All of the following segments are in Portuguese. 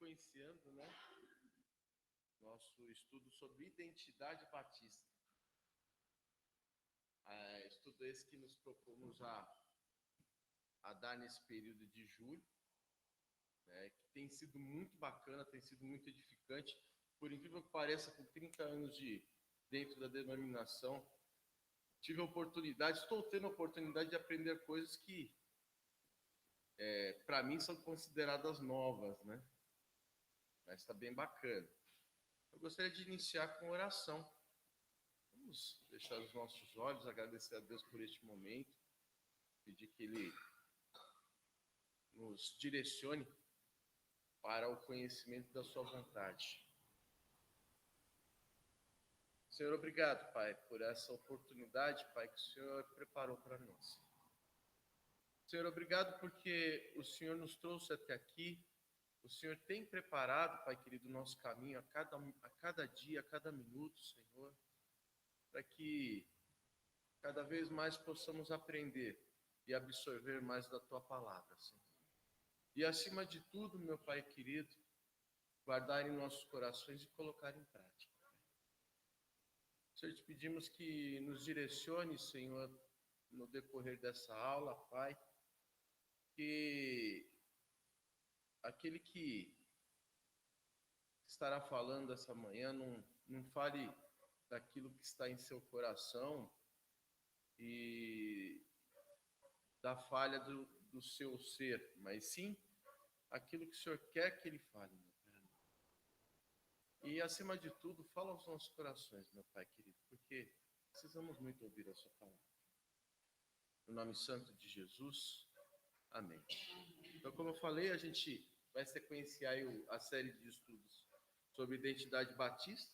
sequenciando, né, nosso estudo sobre identidade batista. Estudo esse que nos propomos a dar nesse período de julho, né, que tem sido muito bacana, tem sido muito edificante. Por incrível que pareça, com 30 anos dentro da denominação, estou tendo a oportunidade de aprender coisas que, para mim, são consideradas novas, né? Mas está bem bacana. Eu gostaria de iniciar com oração. Vamos fechar os nossos olhos, agradecer a Deus por este momento, pedir que Ele nos direcione para o conhecimento da sua vontade. Senhor, obrigado, Pai, por essa oportunidade, Pai, que o Senhor preparou para nós. Senhor, obrigado porque o Senhor nos trouxe até aqui. O Senhor tem preparado, Pai querido, o nosso caminho a cada dia, a cada minuto, Senhor, para que cada vez mais possamos aprender e absorver mais da Tua palavra, Senhor. E acima de tudo, meu Pai querido, guardar em nossos corações e colocar em prática. Senhor, te pedimos que nos direcione, Senhor, no decorrer dessa aula, Pai, que aquele que estará falando essa manhã não fale daquilo que está em seu coração e da falha do seu ser, mas sim aquilo que o Senhor quer que ele fale, meu Pai. E, acima de tudo, fala aos nossos corações, meu Pai querido, porque precisamos muito ouvir a sua palavra. No nome santo de Jesus, amém. Então, como eu falei, a gente vai sequenciar a série de estudos sobre identidade batista.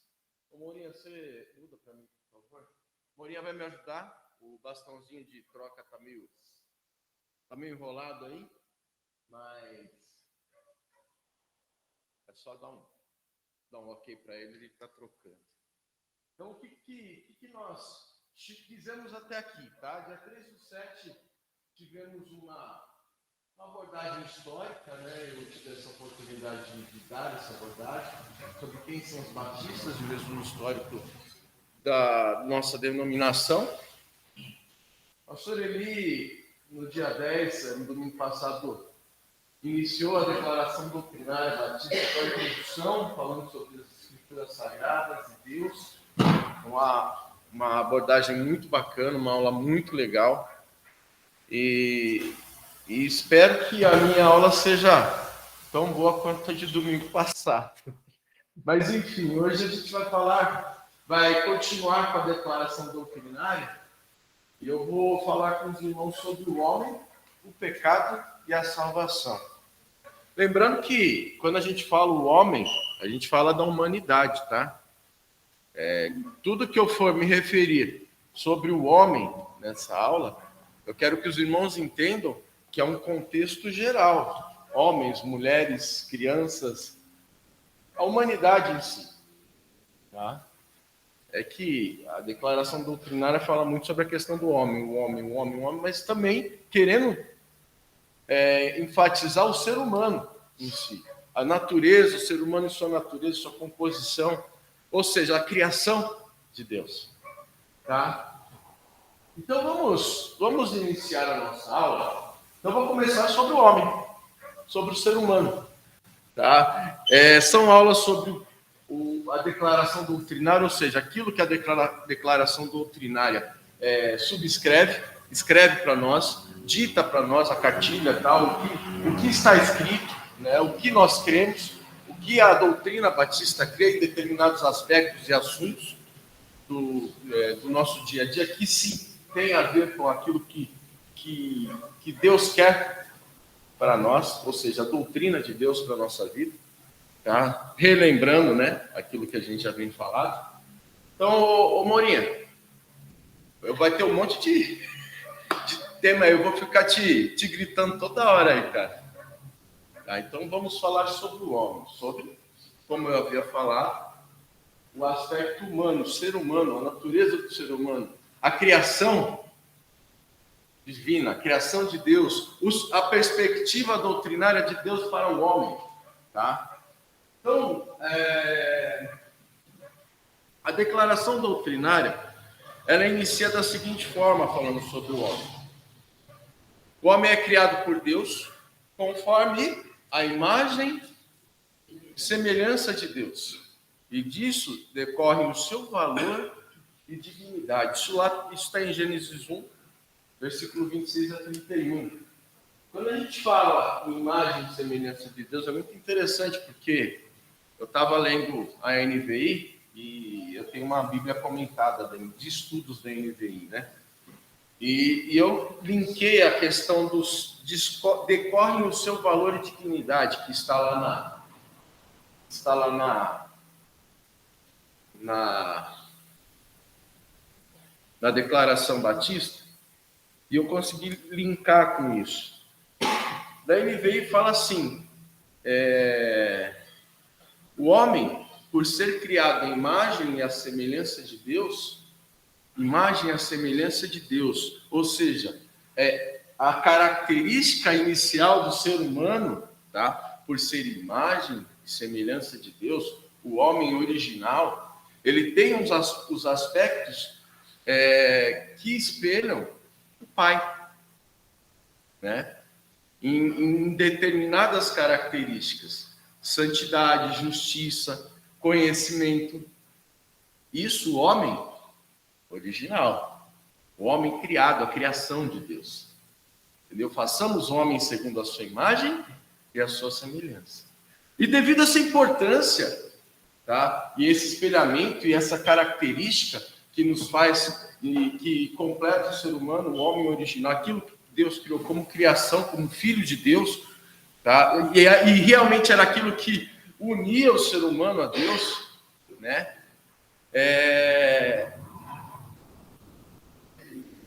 Ô, Morinha, você muda para mim, por favor? Morinha vai me ajudar. O bastãozinho de troca tá meio enrolado aí, mas é só dar um ok para ele está trocando. Então, o que nós fizemos até aqui, tá? Dia 13/7, tivemos uma abordagem histórica, né? Eu tive essa oportunidade de dar essa abordagem sobre quem são os batistas, o resumo histórico da nossa denominação. O pastor Eli, no dia 10, no domingo passado, iniciou a declaração doutrinária batista com a introdução, falando sobre as escrituras sagradas de Deus. Uma abordagem muito bacana, uma aula muito legal. E espero que a minha aula seja tão boa quanto a de domingo passado. Mas, enfim, hoje a gente vai continuar com a declaração doutrinária. E eu vou falar com os irmãos sobre o homem, o pecado e a salvação. Lembrando que, quando a gente fala o homem, a gente fala da humanidade, tá? Tudo que eu for me referir sobre o homem nessa aula, eu quero que os irmãos entendam que é um contexto geral. Homens, mulheres, crianças, a humanidade em si. Tá? É que a declaração doutrinária fala muito sobre a questão do homem, o homem, mas também querendo enfatizar o ser humano em si. A natureza, o ser humano em sua natureza, sua composição, ou seja, a criação de Deus. Tá? Então vamos iniciar a nossa aula. Então vou começar sobre o homem, sobre o ser humano. Tá? São aulas sobre a declaração doutrinária, ou seja, aquilo que a declaração doutrinária escreve para nós, dita para nós a cartilha, tal, o que está escrito, né, o que nós cremos, o que a doutrina batista crê em determinados aspectos e assuntos do nosso dia a dia, que sim tem a ver com aquilo que Deus quer para nós, ou seja, a doutrina de Deus para a nossa vida. Tá? Relembrando, né, aquilo que a gente já vem falado. Então, ô Morinha, vai ter um monte de tema aí, eu vou ficar te gritando toda hora aí, cara. Tá? Então, vamos falar sobre o homem, sobre, como eu havia falado, o aspecto humano, o ser humano, a natureza do ser humano, a criação divina, a criação de Deus, a perspectiva doutrinária de Deus para o homem, tá? Então, a declaração doutrinária, ela inicia da seguinte forma, falando sobre o homem. O homem é criado por Deus conforme a imagem e semelhança de Deus. E disso decorre o seu valor e dignidade. Isso está em Gênesis 1, versículo 26 a 31. Quando a gente fala em imagem e semelhança de Deus, é muito interessante, porque eu estava lendo a NVI e eu tenho uma Bíblia comentada de estudos da NVI, né? E eu linkei a questão dos decorrem o seu valor e dignidade, que está lá na Declaração Batista, e eu consegui linkar com isso. Da NVI fala assim, o homem, por ser criado à imagem e à semelhança de Deus, imagem e a semelhança de Deus, ou seja, a característica inicial do ser humano, tá? Por ser imagem e semelhança de Deus, o homem original, ele tem os aspectos que espelham o Pai, né? Em determinadas características, santidade, justiça, conhecimento. Isso, o homem original, o homem criado, a criação de Deus. Entendeu? Façamos o homem segundo a sua imagem e a sua semelhança. E devido a essa importância, tá? E esse espelhamento e essa característica que nos faz e que completa o ser humano, o homem original, aquilo que Deus criou como criação, como filho de Deus, tá? E realmente era aquilo que unia o ser humano a Deus, né?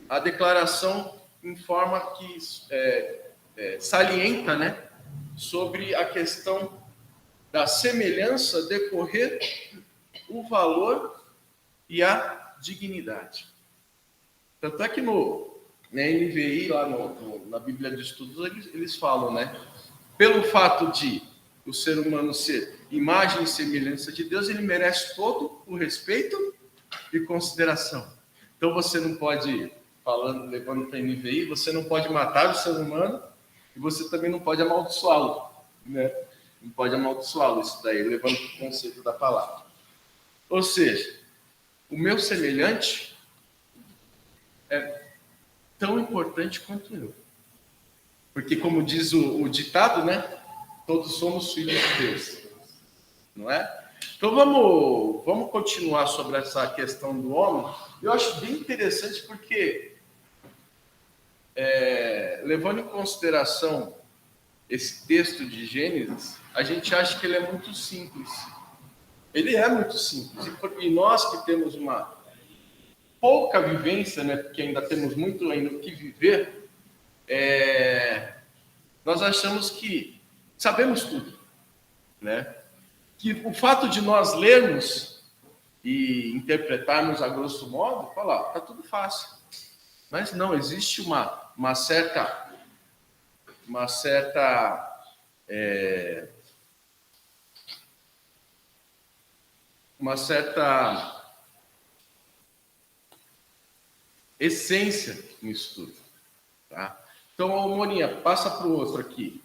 A declaração informa que salienta, né, sobre a questão da semelhança decorrer o valor e a dignidade. Tanto é que na NVI, lá na Bíblia de Estudos, eles falam, né, pelo fato de o ser humano ser imagem e semelhança de Deus, ele merece todo o respeito e consideração. Então você não pode, levando para a NVI, você não pode matar o ser humano e você também não pode amaldiçoá-lo, né? Não pode amaldiçoá-lo, isso daí, levando para o conceito da palavra. Ou seja, o meu semelhante é tão importante quanto eu. Porque, como diz o ditado, né? Todos somos filhos de Deus, não é? Então, vamos continuar sobre essa questão do homem. Eu acho bem interessante porque, levando em consideração esse texto de Gênesis, a gente acha que ele é muito simples. Ele é muito simples. E nós que temos uma pouca vivência, né, porque ainda temos muito ainda o que viver, nós achamos que sabemos tudo, né? Que o fato de nós lermos e interpretarmos a grosso modo, falar, tá tudo fácil. Mas não, existe uma certa essência nisso tudo, tá? Então, Moninha, passa para o outro aqui.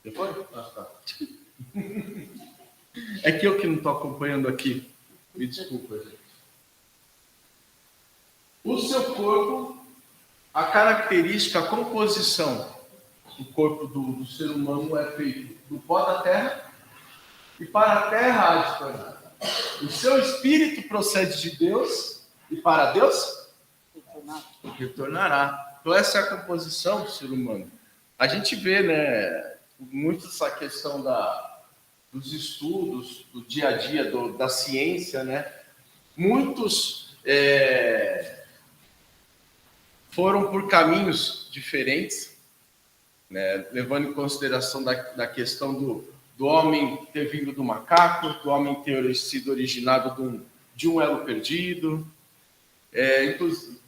Depois? Ah, tá. É que eu que não estou acompanhando aqui. Me desculpa, gente. O seu corpo, a característica, a composição do corpo do ser humano é feito do pó da terra e para a terra há de tornar. O seu espírito procede de Deus e para Deus retornará. Então essa é a composição do ser humano. A gente vê, né, muito essa questão dos estudos, do dia a dia, da ciência, né? Muitos foram por caminhos diferentes, né? Levando em consideração da questão do homem ter vindo do macaco, do homem ter sido originado de um elo perdido, inclusive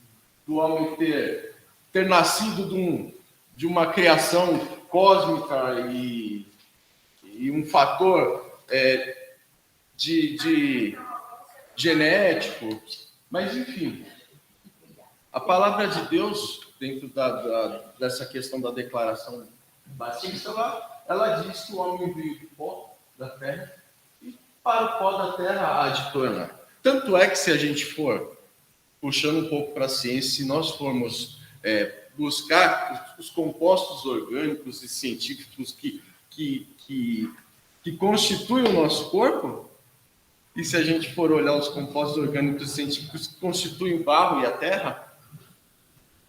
do homem ter ter nascido de uma criação cósmica e um fator de genético, mas enfim, a palavra de Deus, dentro dessa questão da declaração batista, ela diz que o homem veio do pó da terra e para o pó da terra há de tornar. Tanto é que se a gente for puxando um pouco para a ciência, se nós formos buscar os compostos orgânicos e científicos que constituem o nosso corpo, e se a gente for olhar os compostos orgânicos e científicos que constituem o barro e a terra,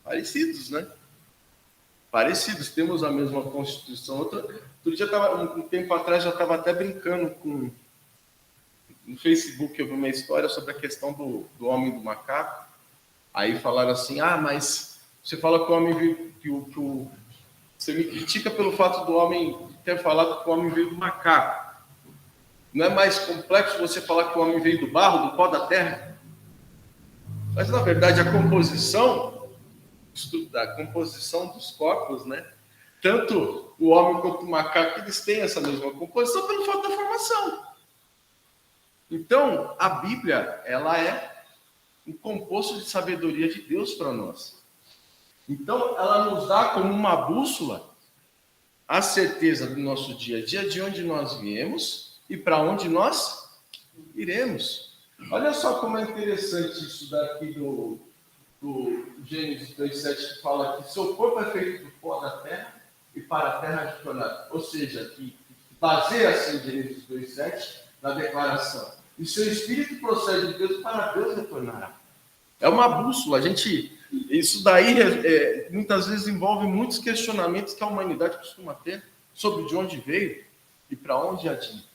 parecidos, né? Parecidos, temos a mesma constituição. Outro dia, um tempo atrás, eu estava até brincando no Facebook, eu vi uma história sobre a questão do homem do macaco. Aí falaram assim, mas você fala que o homem veio, você me critica pelo fato do homem ter falado que o homem veio do macaco. Não é mais complexo você falar que o homem veio do barro, do pó da terra? Mas, na verdade, a composição dos corpos, né? Tanto o homem quanto o macaco, eles têm essa mesma composição pelo fato da formação. Então, a Bíblia, ela é um composto de sabedoria de Deus para nós. Então, ela nos dá como uma bússola a certeza do nosso dia a dia, de onde nós viemos e para onde nós iremos. Olha só como é interessante isso daqui do Gênesis 2,7, que fala que seu corpo é feito do pó da terra e para a terra de tornar. Ou seja, que baseia-se em Gênesis 2,7 na declaração. E seu espírito procede de Deus, para Deus retornará. É uma bússola. Isso daí muitas vezes envolve muitos questionamentos que a humanidade costuma ter sobre de onde veio e para onde há de ir.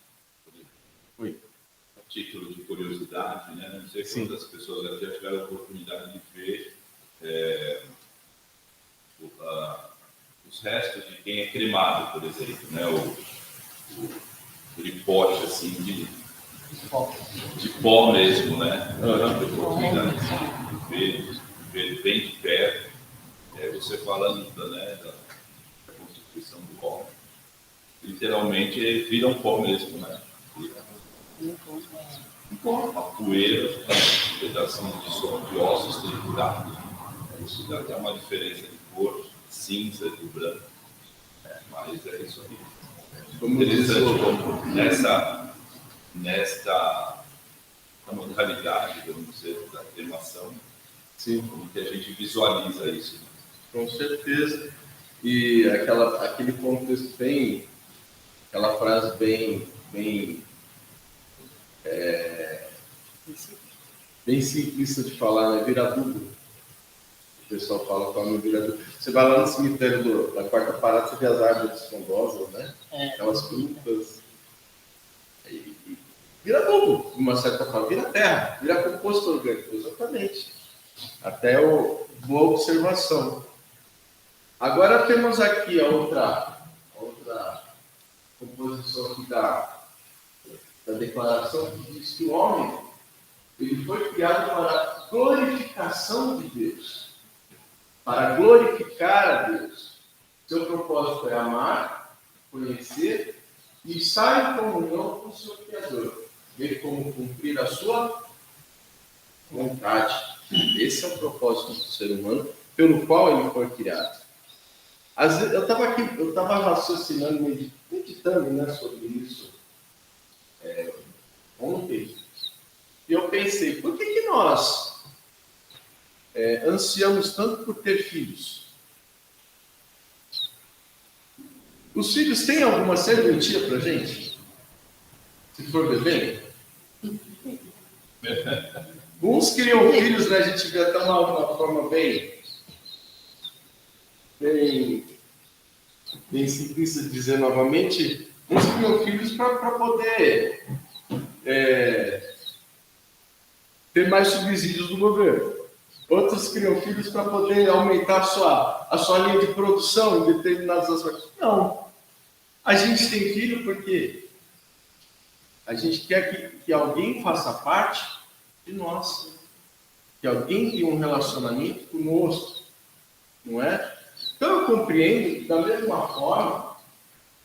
Oi. A título de curiosidade, né? Não sei quantas pessoas já tiveram a oportunidade de ver os restos de quem é cremado, por exemplo, né? O pote assim de pó mesmo, né? Ver bem de perto, você falando da constituição do pó, literalmente vira um pó mesmo, né? Uma poeira, um pedacinho de ossos triturados. Isso dá até uma diferença de cor, cinza e branco. Mas é isso aí. Interessante como nesta modalidade, vamos dizer, da cremação, como que a gente visualiza isso. Com certeza. E aquele contexto aquela frase bem simplista de falar, né? Vira adubo. O pessoal fala que o homem vira adubo. Você vai lá no cemitério da Quarta Parada, você vê as árvores frondosas, né? Aquelas frutas. Vira adubo, de uma certa forma. Vira terra, vira composto orgânico, exatamente. Até boa observação. Agora temos aqui a outra composição aqui da declaração, que diz que o homem ele foi criado para a glorificação de Deus, para glorificar a Deus. Seu propósito é amar, conhecer e estar em comunhão com o seu Criador, bem como cumprir a sua vontade. Esse é o propósito do ser humano, pelo qual ele foi criado. Às vezes, eu estava raciocinando, meditando, né, sobre isso ontem, e eu pensei, por que nós ansiamos tanto por ter filhos? Os filhos têm alguma serventia para a gente? Se for bebê? Uns criam filhos, né? A gente vê até uma forma bem simplista de dizer novamente, uns criam filhos para poder ter mais subsídios do governo. Outros criam filhos para poder aumentar a sua linha de produção em determinados aspectos. Não. A gente tem filho porque a gente quer que alguém faça parte de nós. Que alguém tenha um relacionamento conosco. não é? Então eu compreendo que, da mesma forma,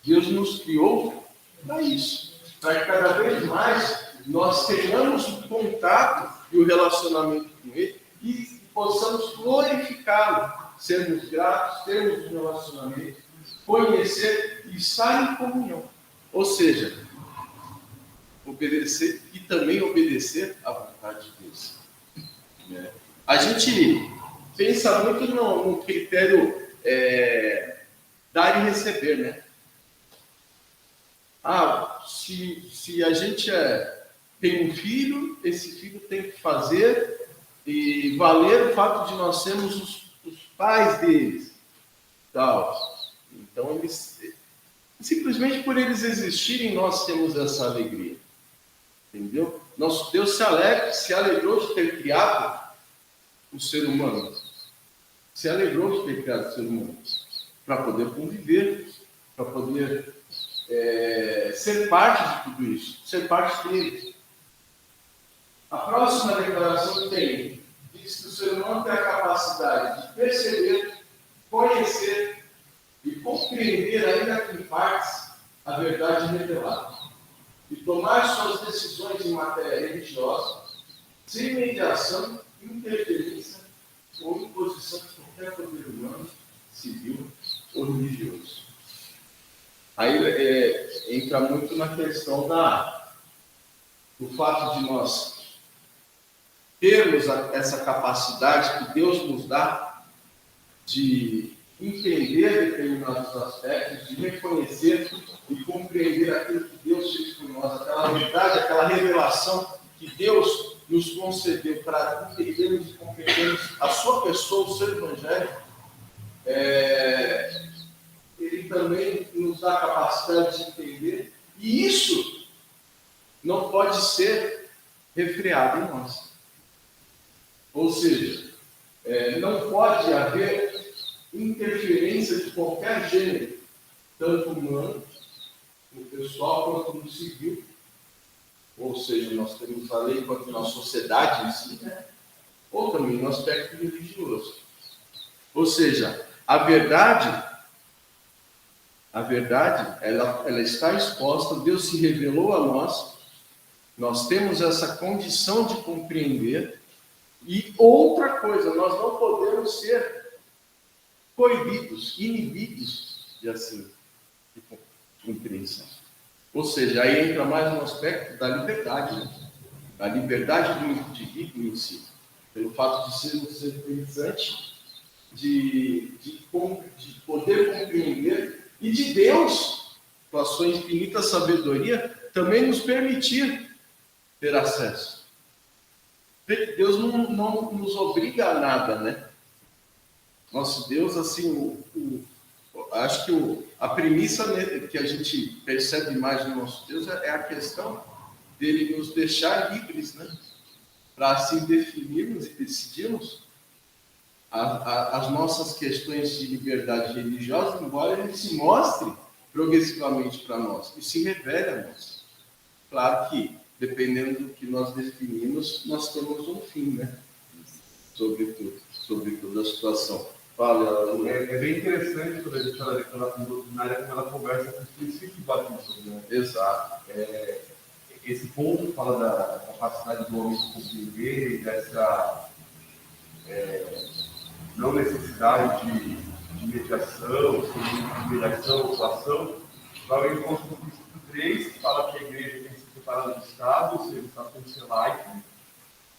Deus nos criou para isso, para que cada vez mais nós tenhamos o contato e o relacionamento com Ele e possamos glorificá-lo, sermos gratos, termos um relacionamento, conhecer e estar em comunhão. Ou seja, obedecer e também obedecer à vontade de Deus. A gente pensa muito no critério dar e receber, né? Se a gente tem um filho, esse filho tem que fazer e valer o fato de nós sermos os pais deles. Tal. Então, simplesmente por eles existirem, nós temos essa alegria. Entendeu? Nosso Deus se alegrou de ter criado o ser humano. Se alegrou de ter criado o ser humano. Para poder conviver, para poder ser parte de tudo isso, ser parte dele. A próxima declaração diz que o ser humano tem a capacidade de perceber, conhecer e compreender, ainda que em partes, a verdade revelada. E tomar suas decisões em matéria religiosa, sem mediação, interferência ou imposição de qualquer poder humano, civil ou religioso. Aí entra muito na questão do fato de nós termos essa capacidade que Deus nos dá de entender determinados aspectos, de reconhecer e compreender aquilo que Deus fez por nós, aquela verdade, aquela revelação que Deus nos concedeu para entendermos e compreendermos a sua pessoa, o seu evangelho. Ele também nos dá a capacidade de entender, e isso não pode ser refreado em nós. Ou seja, não pode haver interferência de qualquer gênero, tanto humano, no pessoal, quanto no civil. Ou seja, nós temos a lei quanto na sociedade em si, né? Ou também no aspecto religioso. Ou seja, a verdade, ela está exposta, Deus se revelou a nós temos essa condição de compreender, e outra coisa, nós não podemos ser coibidos, inibidos de compreensão. Ou seja, aí entra mais um aspecto da liberdade, né? A liberdade do indivíduo em si, pelo fato de sermos representantes, de poder compreender, e de Deus, com a sua infinita sabedoria, também nos permitir ter acesso. Deus não nos obriga a nada, né? Nosso Deus, assim, acho que a premissa que a gente percebe mais no nosso Deus é a questão dele nos deixar livres, né? Para assim definirmos e decidirmos as nossas questões de liberdade religiosa, embora ele se mostre progressivamente para nós e se revele a nós. Claro que, dependendo do que nós definimos, nós temos um fim, né? Sobre toda a situação. Fala, é bem interessante quando a gente fala declaração doutrinária, como ela conversa com os princípios batidos, né? Exato. Esse ponto fala da capacidade do homem de compreender e dessa não necessidade de mediação, de mediação, atuação, vai ao encontro do princípio 3, que fala que a igreja tem que se separar do Estado, ou seja, o Estado tem que ser laico,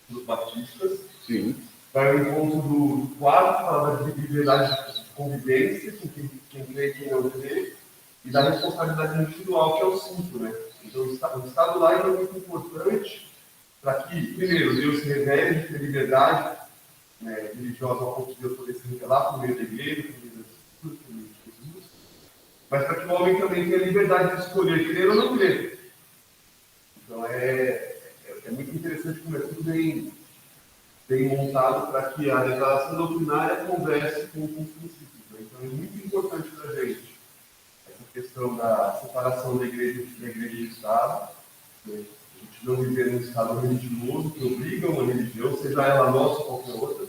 dos batistas. Sim. Vai ao encontro do 4, que fala da liberdade de convivência, com quem crê e quem não crê, e da responsabilidade individual, que é o 5, né? Então, o Estado laico é muito importante para que, primeiro, Deus se revele de ter liberdade religiosa ao ponto de Deus poder se revelar por meio da igreja, por meio das escrituras, por meio de Jesus, mas para que o homem também tenha a liberdade de escolher crer ou não crer. Então, é muito interessante como é tudo bem montado para que a declaração doutrinária converse com os princípios. Né? Então, é muito importante para a gente essa questão da separação da igreja e do Estado. Né? A gente não viver num Estado religioso que obriga uma religião, seja ela nossa ou qualquer outra.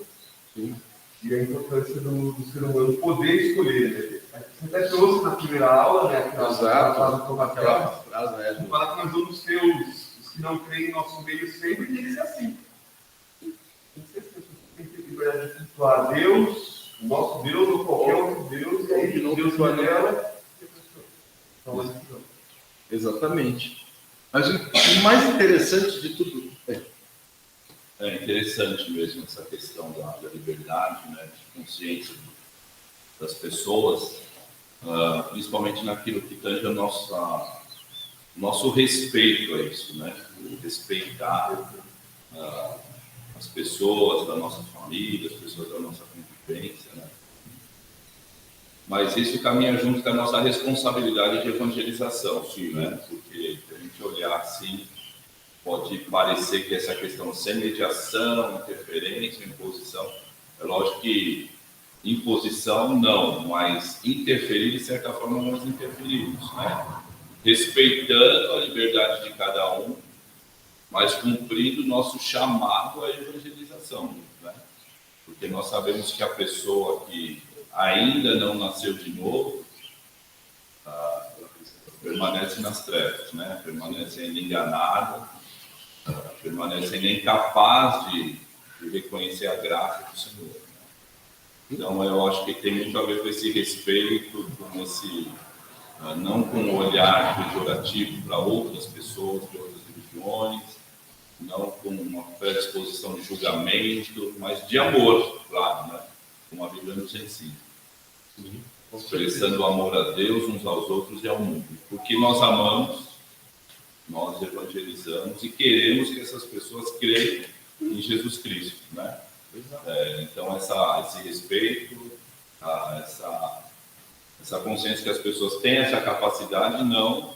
Sim. e a importância do ser humano poder escolher. Né? Você até trouxe na primeira aula, né? Aquela frase, né? fala que nós vamos ter os que não creem em nosso meio sempre, e tem que ser assim. Tem que ser assim. Tem que ter liberdade de cultuar a Deus, o nosso Deus, ou qualquer outro Deus, e aí Deus revela. Então, exatamente. Mas o mais interessante de tudo é interessante mesmo essa questão da liberdade, né, de consciência das pessoas, principalmente naquilo que tange o nosso respeito a isso, né? O respeitar as pessoas da nossa família, as pessoas da nossa convivência, né? Mas isso caminha junto com a nossa responsabilidade de evangelização, né? Porque se a gente olhar assim, pode parecer que essa questão sem mediação, interferência, imposição, é lógico que imposição não, mas interferir de certa forma nós interferimos, né? Respeitando a liberdade de cada um, mas cumprindo o nosso chamado à evangelização, né? Porque nós sabemos que a pessoa que ainda não nasceu de novo permanece nas trevas, né? Permanece ainda enganada, permanece ainda incapaz de reconhecer a graça do Senhor, né? Então eu acho que tem muito a ver com esse respeito, com esse não com um olhar pejorativo para outras pessoas de outras religiões, não com uma predisposição de julgamento, mas de amor, claro, né? Como a Bíblia nos ensina. Expressando o amor a Deus, uns aos outros e ao mundo. Porque nós amamos, nós evangelizamos e queremos que essas pessoas creiam em Jesus Cristo, né? Então, esse respeito, essa consciência que as pessoas têm essa capacidade não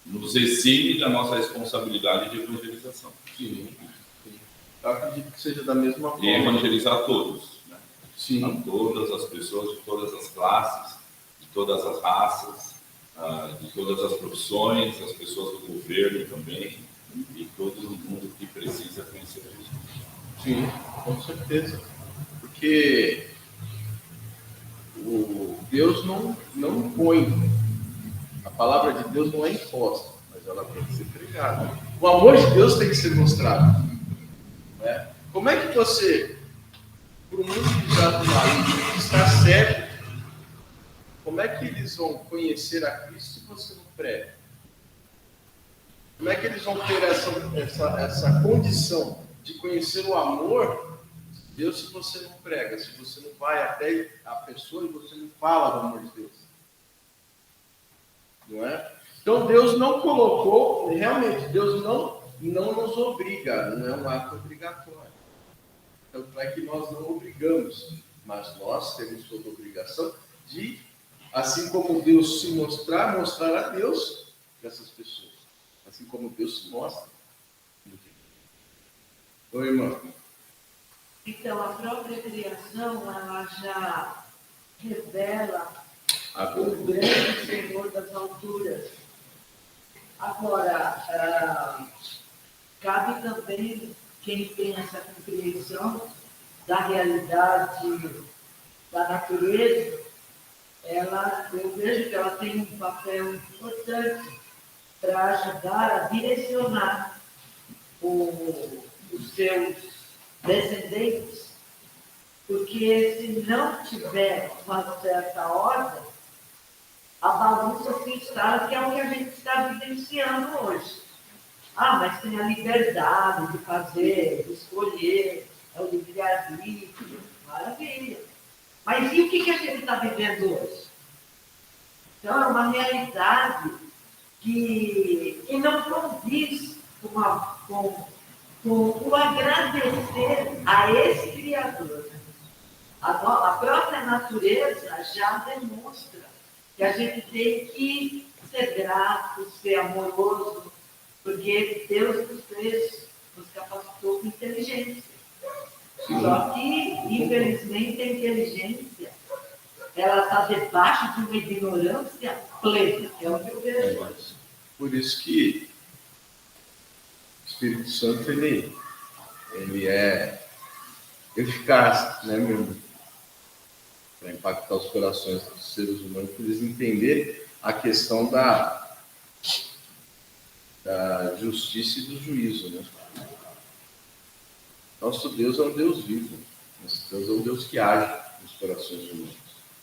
nos exime da nossa responsabilidade de evangelização. Sim. Eu acredito que seja da mesma forma. E evangelizar a todos, né? Sim. A todas as pessoas de todas as classes, de todas as raças, de todas as profissões, as pessoas do governo também, e todo mundo que precisa conhecer Jesus. Sim, com certeza. Porque o Deus não põe. A palavra de Deus não é imposta, mas ela tem que ser pregada. O amor de Deus tem que ser mostrado. Né? Como é que você, para o mundo que já está certo, como é que eles vão conhecer a Cristo se você não prega? Como é que eles vão ter essa condição de conhecer o amor de Deus se você não prega, se você não vai até a pessoa e você não fala do amor de Deus? Não é? Então Deus não colocou, realmente, Deus não nos obriga, não é um ato obrigatório. Tanto é que nós não obrigamos, mas nós temos toda a obrigação de, assim como Deus se mostrar a Deus para essas pessoas. Assim como Deus se mostra. Oi, irmã. Então, a própria criação, ela já revela o grande Senhor das alturas. Agora, cabe também quem tem essa compreensão da realidade da natureza, eu vejo que ela tem um papel importante para ajudar a direcionar os seus descendentes, porque se não tiver uma certa ordem, a bagunça se instala, que é o que a gente está vivenciando hoje. Mas tem a liberdade de fazer, de escolher, é o livre-arbítrio, maravilha. Mas e o que a gente está vivendo hoje? Então, é uma realidade que não condiz com o agradecer a esse Criador. A própria natureza já demonstra que a gente tem que ser grato, ser amoroso, porque Deus nos capacitou com inteligência. Só que, infelizmente, a inteligência ela está debaixo de uma ignorância plena, que é o que eu vejo hoje. Por isso que o Espírito Santo ele é eficaz, né, meu irmão? para impactar os corações dos seres humanos, para eles entenderem a questão da justiça e do juízo, né? Nosso Deus é um Deus vivo. Nosso Deus é um Deus que age nos corações humanos.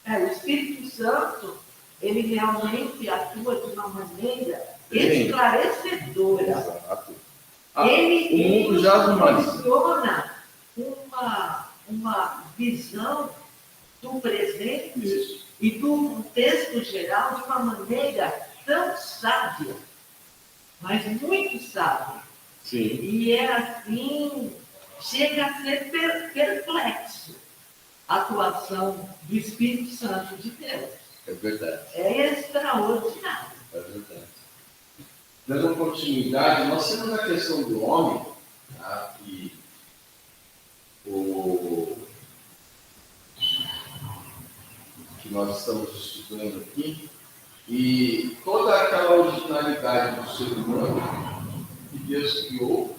O Espírito Santo, ele realmente atua de uma maneira esclarecedora. Exato. Ele o mundo já proporciona uma visão do presente e do contexto geral de uma maneira tão sábia, mas muito sábia. Sim. E é assim, chega a ser perplexo a atuação do Espírito Santo de Deus. É verdade. É extraordinário. É verdade. Dando continuidade, nós temos a questão do homem, tá? Que nós estamos estudando aqui, e toda aquela originalidade do ser humano que Deus criou,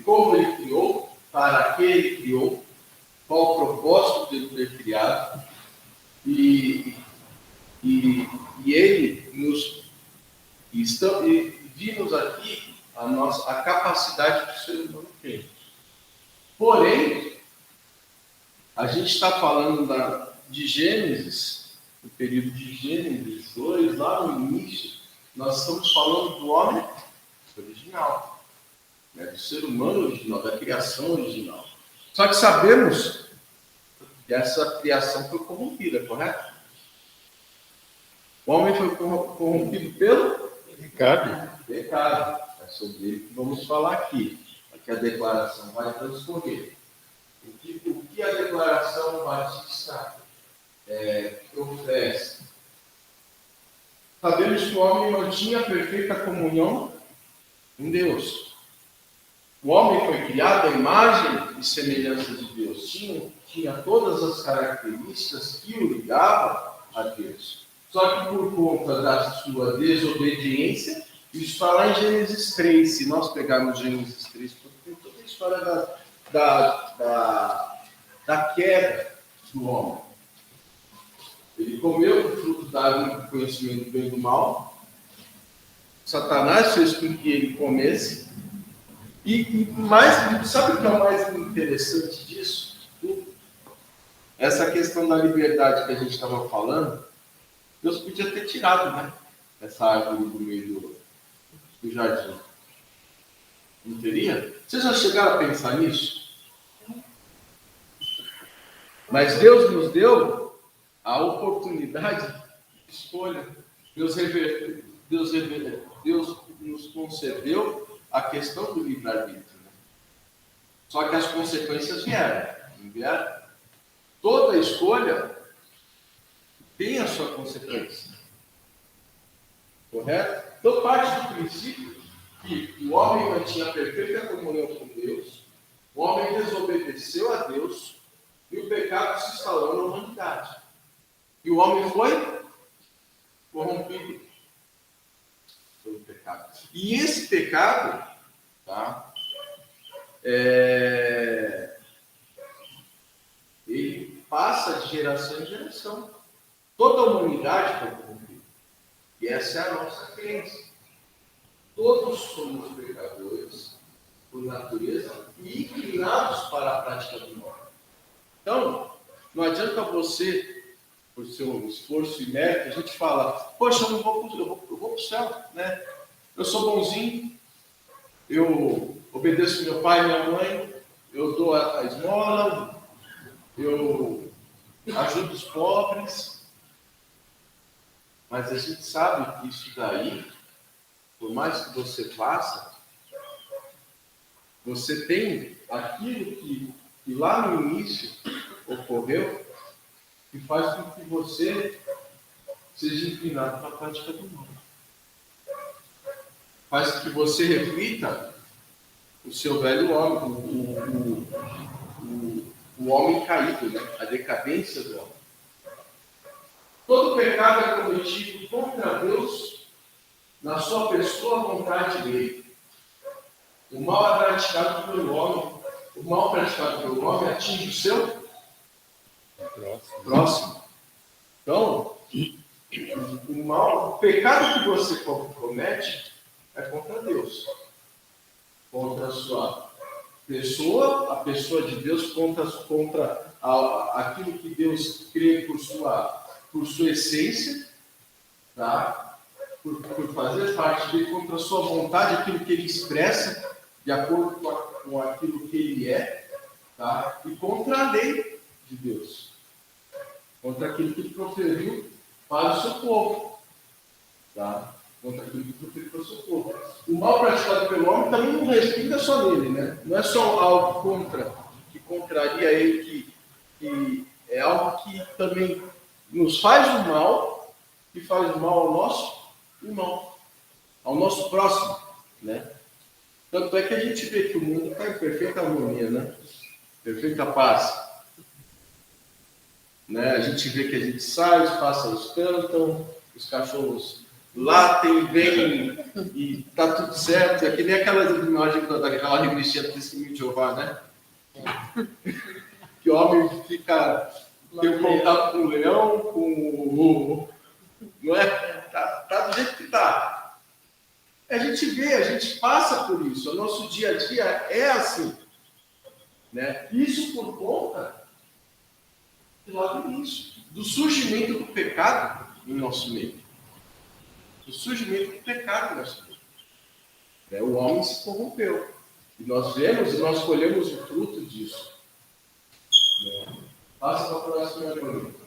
como ele criou, para que ele criou, qual o propósito dele ter criado, e ele vimos aqui a capacidade que o ser humano tem. Porém, a gente está falando de Gênesis, no período de Gênesis 2, lá no início, nós estamos falando do homem original, né, do ser humano original, da criação original. Só que sabemos que essa criação foi corrompida, correto? O homem foi corrompido pelo pecado. É sobre ele que vamos falar aqui. Aqui a declaração vai transcorrer. O que a declaração batista oferece? Sabemos que o homem não tinha perfeita comunhão com Deus. O homem foi criado à imagem e semelhança de Deus. Tinha todas as características que o ligavam a Deus. Só que por conta da sua desobediência, isso está lá em Gênesis 3. Se nós pegarmos Gênesis 3, tem toda a história da queda do homem. Ele comeu o fruto da árvore do conhecimento do bem e do mal. Satanás fez com que ele comesse. Sabe o que é o mais interessante disso? Essa questão da liberdade que a gente estava falando, Deus podia ter tirado, né? Essa árvore do meio do jardim. Não teria? Vocês já chegaram a pensar nisso? Mas Deus nos deu a oportunidade de escolha. Deus nos concedeu a questão do livre-arbítrio. Né? Só que as consequências vieram. Toda escolha tem a sua consequência. Correto? Então, parte do princípio que o homem não tinha perfeita comunhão com Deus, o homem desobedeceu a Deus e o pecado se instalou na humanidade. E o homem foi corrompido pelo pecado. E esse pecado, tá? Ele passa de geração em geração. Toda a humanidade foi corrompida. E essa é a nossa crença. Todos somos pecadores, por natureza, e inclinados para a prática do mal. Então, não adianta você, por seu esforço e mérito, a gente fala, poxa, eu vou para o céu, né? Eu sou bonzinho, eu obedeço meu pai e minha mãe, eu dou a esmola, eu ajudo os pobres. Mas a gente sabe que isso daí, por mais que você faça, você tem aquilo que lá no início ocorreu, que faz com que você seja inclinado para a prática do mal. Faz com que você reflita o seu velho homem, o homem caído, né? A decadência do homem. Todo pecado é cometido contra Deus na sua pessoa, vontade dele. O mal é praticado pelo homem. O mal praticado pelo homem atinge o seu Próximo. Então, o pecado que você comete é contra Deus, contra a sua pessoa, a pessoa de Deus, contra aquilo que Deus crê por sua essência, tá? Por fazer parte dele, contra a sua vontade, aquilo que ele expressa, de acordo com aquilo que ele é, tá? E contra a lei de Deus, contra aquilo que ele proferiu para o seu povo, tá? Contra aquilo que proferiu para o seu povo. O mal praticado pelo homem também não respinga só nele, né? Não é só algo que contraria ele, que é algo que também nos faz o mal, que faz o mal ao nosso irmão, ao nosso próximo, né? Tanto é que a gente vê que o mundo está em perfeita harmonia, né? Perfeita paz. Né? A gente vê que a gente sai, os pássaros cantam, os cachorros latem, vêm e tá tudo certo. É que nem aquelas imagens daquela revistinha do Testemunho de Jeová, né? Que o homem tem um contato com o leão, com o... Não é? Tá do jeito que tá. A gente vê, a gente passa por isso. O nosso dia a dia é assim. Né? Isso por conta lá do início, do surgimento do pecado em nosso meio. Do surgimento do pecado em nosso meio. O homem se corrompeu. E nós vemos e nós colhemos o fruto disso. Passa para a próxima pergunta.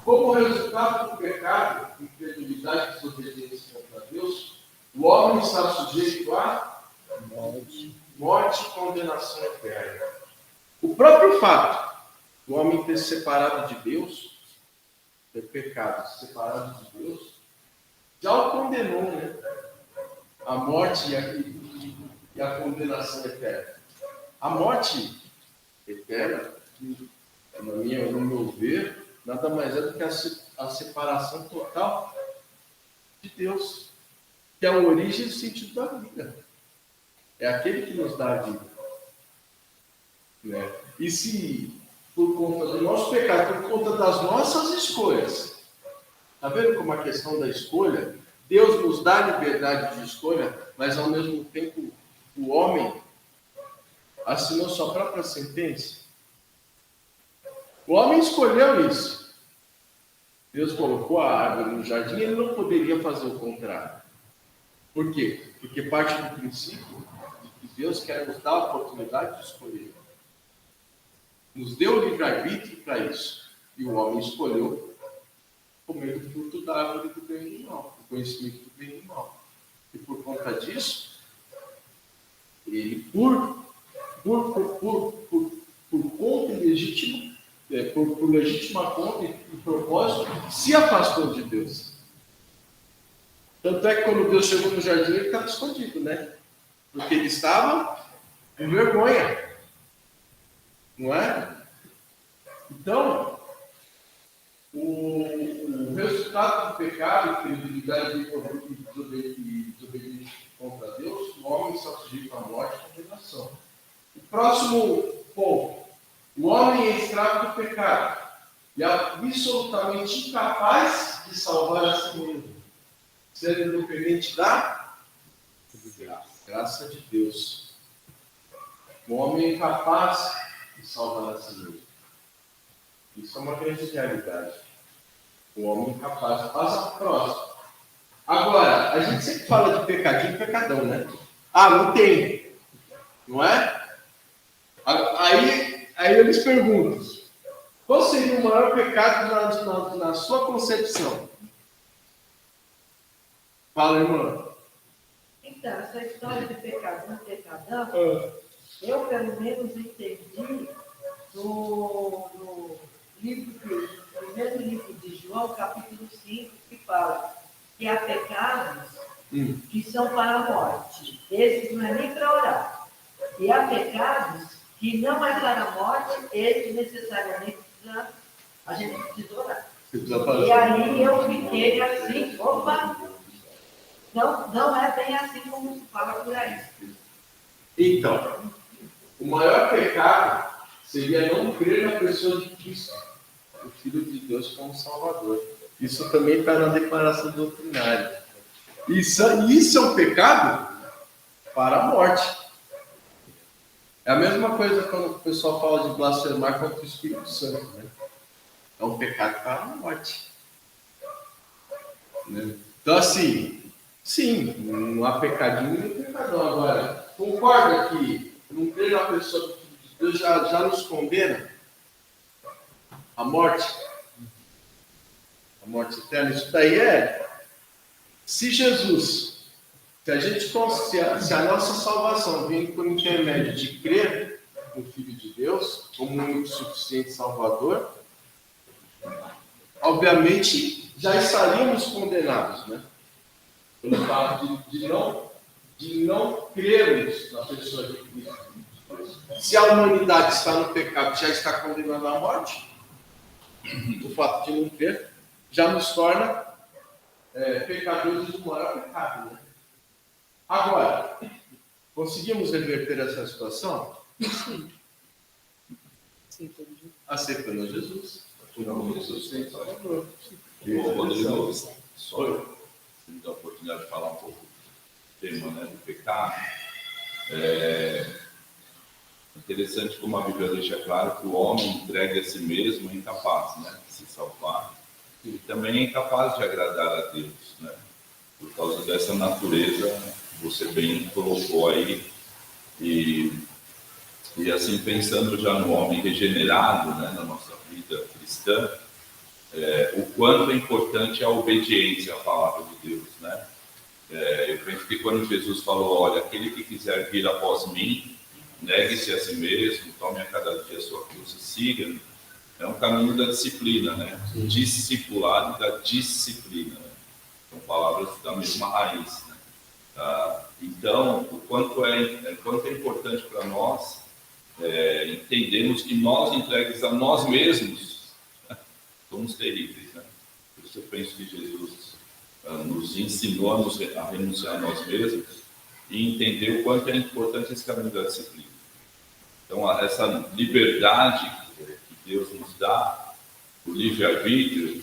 Como resultado do pecado, incredulidade e desobediência contra Deus, o homem está sujeito a morte e condenação eterna. O próprio fato do homem ter se separado de Deus, ter pecado, se separado de Deus, já o condenou, né? A morte e a condenação eterna. A morte eterna, no meu ver, nada mais é do que a separação total de Deus, que é a origem e o sentido da vida. É aquele que nos dá a vida. Né? E se, por conta do nosso pecado, por conta das nossas escolhas, está vendo como a questão da escolha, Deus nos dá liberdade de escolha, mas ao mesmo tempo o homem assinou sua própria sentença? O homem escolheu isso. Deus colocou a árvore no jardim e ele não poderia fazer o contrário. Por quê? Porque parte do princípio de que Deus quer nos dar a oportunidade de escolher. Nos deu o livre-arbítrio para isso. E o homem escolheu comer o fruto da árvore do bem e do mal, o conhecimento do bem e do mal. E por conta disso, ele, por conta legítima, por legítima conta e propósito, se afastou de Deus. Tanto é que quando Deus chegou no jardim, ele estava escondido, né? Porque ele estava com vergonha. Não é? Então, o resultado do pecado, incredulidade e desobediência contra Deus, o homem está sujeito à morte e condenação. O próximo ponto. O homem é escravo do pecado e é absolutamente incapaz de salvar a si mesmo, sendo independente da graça de Deus. O homem é incapaz de salvar a si mesmo. Isso é uma grande realidade. O homem é incapaz. Passa para o próximo. Agora, a gente sempre fala de pecadinho e pecadão, né? Ah, não tem. Não é? Aí eu lhes pergunto, qual seria o maior pecado na sua concepção? Fala, irmã. Então, essa história de pecadão, eu pelo menos entendi no primeiro livro de João, capítulo 5, que fala que há pecados que são para a morte. Esses não é nem para orar. E há pecados que não é para a morte, esses necessariamente a gente precisa orar. E aí eu fiquei assim, opa, não é bem assim como se fala por aí. Então, o maior pecado seria não crer na pessoa de Cristo, o Filho de Deus, como Salvador. Isso também está na declaração doutrinária. Isso é um pecado para a morte. É a mesma coisa quando o pessoal fala de blasfemar contra o Espírito Santo, né? É um pecado para a morte. Né? Então, assim, sim, não há pecadinho nem pecadão. Agora, concorda que não crer na pessoa do Filho de Deus já nos condena a morte? A morte eterna? Isso daí se Jesus, se a nossa salvação vem por intermédio de crer no Filho de Deus, como um único suficiente Salvador, obviamente já estaríamos condenados, né? Pelo fato de não crermos na pessoa de Cristo. Se a humanidade está no pecado, já está condenada à morte, o fato de não crer já nos torna pecadores do maior pecado, né? Agora, conseguimos reverter essa situação? Sim. Aceitando Jesus. Salvador. Rodrigo, só me dá a oportunidade de falar um pouco do tema, né, do pecado. É interessante como a Bíblia deixa claro que o homem entregue a si mesmo é incapaz, né, de se salvar. E também é incapaz de agradar a Deus, né, por causa dessa natureza que você bem colocou aí. E assim, pensando já no homem regenerado, né, na nossa vida cristã, o quanto é importante a obediência à palavra de Deus, né? Eu penso que quando Jesus falou, olha, aquele que quiser vir após mim, negue-se a si mesmo, tome a cada dia a sua cruz e siga, é um caminho da disciplina, né? Discipulado da disciplina, né? São palavras da mesma raiz, né? Então, o quanto é importante para nós entendermos que nós entregues a nós mesmos somos terríveis, né? Por isso eu penso que Jesus nos ensinou a renunciar a nós mesmos e entender o quanto é importante esse caminho da disciplina. Então, essa liberdade que Deus nos dá, o livre-arbítrio,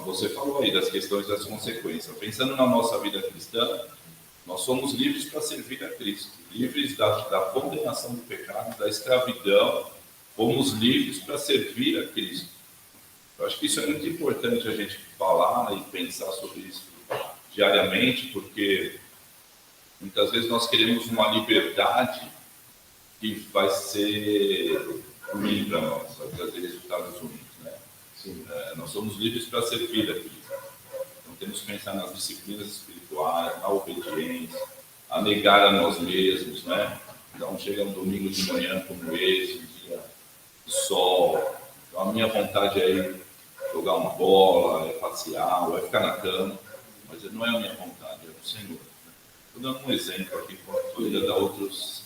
você falou aí das questões das consequências. Pensando na nossa vida cristã, nós somos livres para servir a Cristo, livres da condenação do pecado, da escravidão, fomos livres para servir a Cristo. Eu acho que isso é muito importante a gente falar e pensar sobre isso diariamente, porque muitas vezes nós queremos uma liberdade que vai ser ruim para nós, vai trazer resultados ruins, né? Nós somos livres para servir a Cristo. Então temos que pensar nas disciplinas espirituais, na obediência, a negar a nós mesmos, né? Então chega um domingo de manhã como esse, um dia de sol, então a minha vontade é ir jogar uma bola, passear, ou ficar na cama, mas não é a minha vontade, é do Senhor. Estou dando um exemplo aqui, poderia dar outras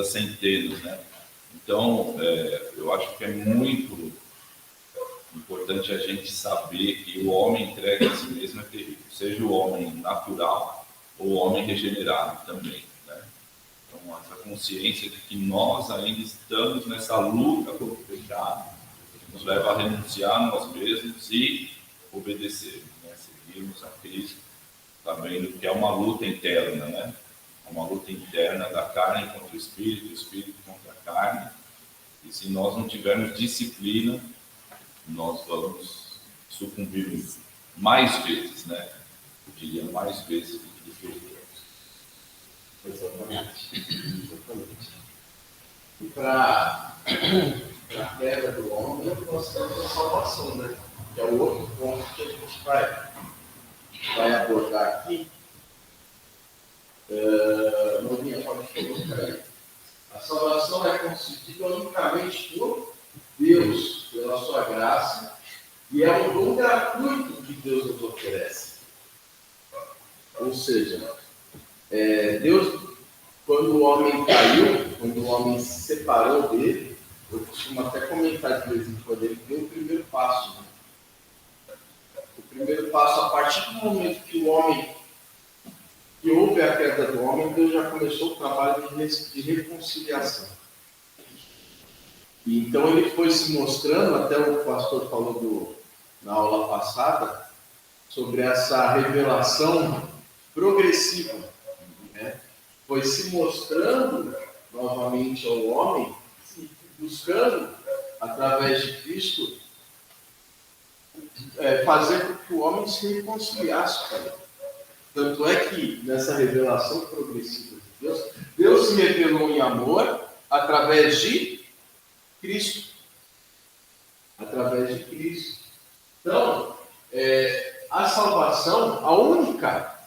centenas, né? Então, eu acho que é muito importante a gente saber que o homem entregue a si mesmo é terrível, seja o homem natural ou o homem regenerado também, né? Então, essa consciência de que nós ainda estamos nessa luta contra o pecado, nos leva a renunciar a nós mesmos e obedecer, né? Seguirmos a Cristo, sabendo que é uma luta interna, né? Uma luta interna da carne contra o espírito contra a carne, e se nós não tivermos disciplina, nós vamos sucumbir mais vezes, né? Eu diria mais vezes do que deveríamos. Exatamente. E para a queda do homem, nós temos a salvação, né? Que é o outro ponto que a gente vai abordar aqui. Novinha, pode colocar aí. A salvação é concedida unicamente por Deus, pela sua graça, e é um dom gratuito que Deus nos oferece. Ou seja, Deus, quando o homem caiu, quando o homem se separou dele, eu costumo até comentar de vez em quando, ele deu o primeiro passo. Né? O primeiro passo, a partir do momento que houve a queda do homem, Deus já começou o trabalho de reconciliação. E então ele foi se mostrando, até o pastor falou na aula passada, sobre essa revelação progressiva, né? Foi se mostrando novamente ao homem, buscando, através de Cristo, fazer com que o homem se reconciliasse com ele. Tanto é que, nessa revelação progressiva de Deus, Deus se revelou em amor através de Cristo. Através de Cristo. Então, a salvação, a única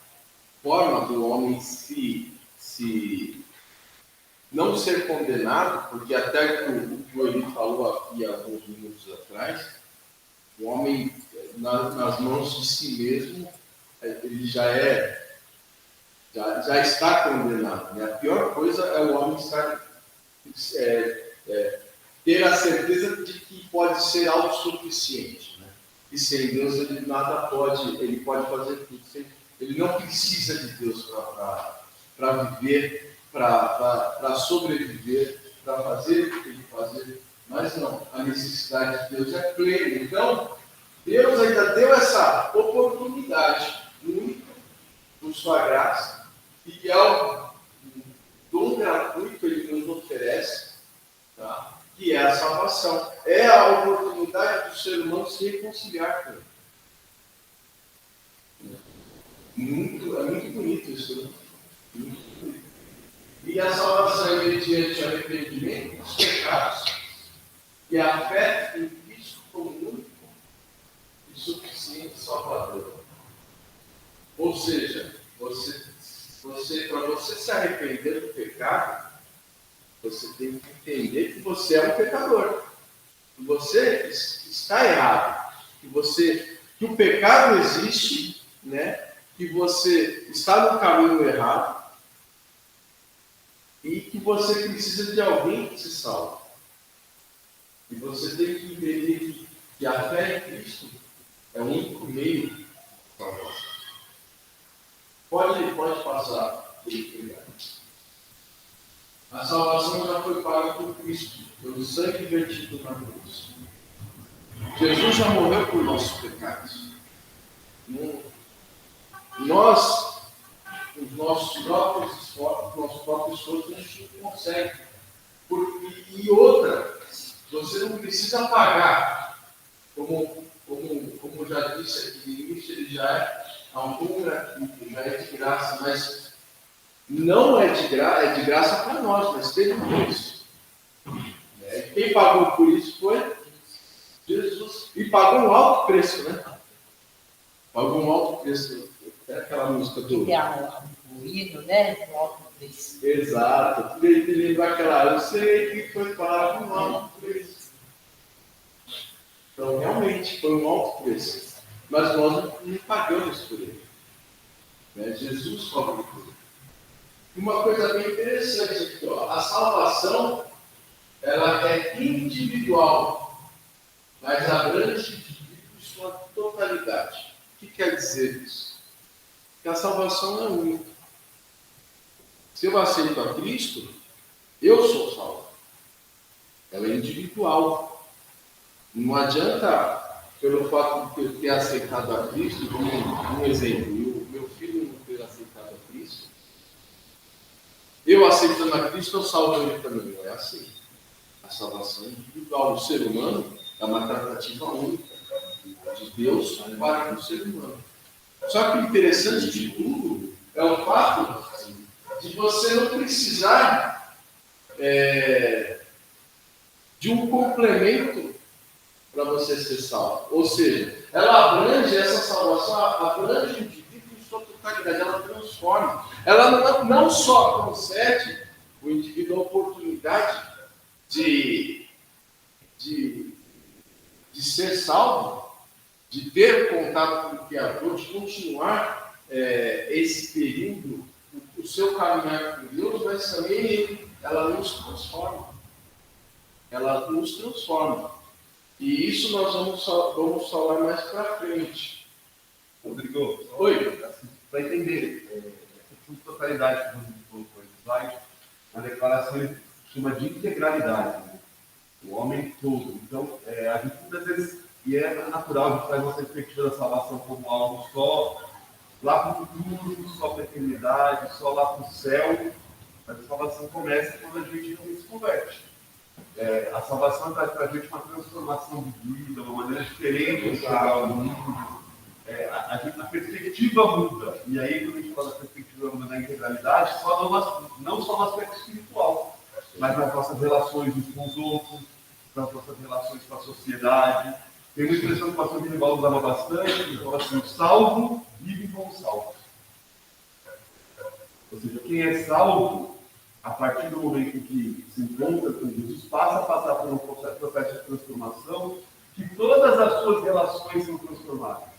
forma do homem se não ser condenado, porque até o que o Eli falou aqui há alguns minutos atrás, o homem, nas mãos de si mesmo, ele já está condenado. Né? A pior coisa é o homem ter a certeza de que pode ser autossuficiente. Né? E sem Deus ele nada pode, ele pode fazer tudo. Ele não precisa de Deus para viver, para sobreviver, para fazer o que tem que fazer. Mas não, a necessidade de Deus é plena. Então, Deus ainda deu essa oportunidade única por sua graça, e é um dom gratuito que ele nos oferece, tá? Que é a salvação. É a oportunidade do ser humano se reconciliar com ele. É muito bonito isso, né? Muito bonito. E a salvação é mediante o arrependimento dos pecados e a fé em Cristo como único e suficiente Salvador. Ou seja, para você se arrepender do pecado, você tem que entender que você é um pecador. Que você está errado. Que o pecado existe, né? Que você está no caminho errado e que você precisa de alguém que te salve. E você tem que entender que a fé em Cristo é o único meio de salvação. Pode passar. A salvação já foi paga por Cristo, pelo sangue vertido na cruz. Jesus já morreu por nossos pecados. Nós, os nossos próprios esforços, a gente não consegue. E outra, você não precisa pagar. Como já disse aqui no início, ele já é algum gratuito, já é de graça, mas não é de graça, é de graça para nós, mas teve um preço. Quem pagou por isso foi Jesus. E pagou um alto preço, né? Pagou um alto preço. É aquela música do. O hino, né? O alto preço. Exato. Me lembra aquela. Eu sei que foi pago um alto preço. Então, realmente, foi um alto preço. Mas nós não pagamos por ele. Jesus pagou por ele. Uma coisa bem interessante aqui, ó. A salvação, ela é individual, mas abrange em sua totalidade. O que quer dizer isso? Que a salvação é única. Se eu aceito a Cristo, eu sou salvo. Ela é individual. Não adianta, pelo fato de eu ter aceitado a Cristo, como um exemplo, o meu filho não ter aceitado a Cristo, eu aceitando a Cristo, eu salvo ele também. Não é assim. A salvação é individual. O ser humano é uma tratativa única de Deus para o ser humano. Só que o interessante de tudo é o fato de você não precisar de um complemento para você ser salvo. Ou seja, ela abrange, essa salvação abrange o indivíduo em sua totalidade, ela transforma. Ela não só concede o indivíduo a oportunidade de ser salvo, de ter contato com o Criador, de continuar esse período, o seu caminhar com Deus, mas também ela nos transforma. Ela nos transforma. E isso nós vamos falar mais para frente. Rodrigo, Oi? Para entender essa totalidade que você colocou no slide, a declaração ele chama de integralidade. Né? o homem todo. Então, a gente muitas vezes, e é natural, a gente faz uma perspectiva da salvação como algo só lá para o futuro, só para a eternidade, só lá para o céu. Mas a salvação começa quando a gente realmente se converte. A salvação traz para a gente uma transformação de vida, uma maneira diferente de chegar ao mundo. A perspectiva muda. E aí, quando a gente fala da perspectiva muda da integralidade, não só no aspecto espiritual, mas nas nossas relações uns com os outros, nas nossas relações com a sociedade. Tem uma expressão que o pastor Minival usava bastante, que fala assim: o salvo vive como salvo. Ou seja, quem é salvo, a partir do momento em que se encontra com Jesus, passa a passar por um processo de transformação, que todas as suas relações são transformadas.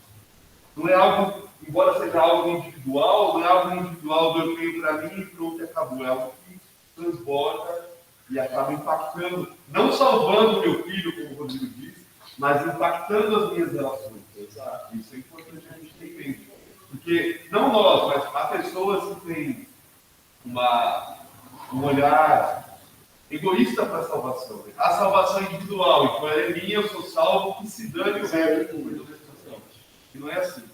Não é algo, embora seja algo individual, não é algo individual do eu tenho para mim e pronto, acabou. É algo que transborda e acaba impactando, não salvando meu filho, como o Rodrigo disse, mas impactando as minhas relações. Exato. Isso é importante a gente ter em mente. Porque, não nós, mas há pessoas que têm um olhar egoísta para a salvação. A salvação individual, então ela é minha, eu sou salvo, que se dane o resto do mundo. E não é assim.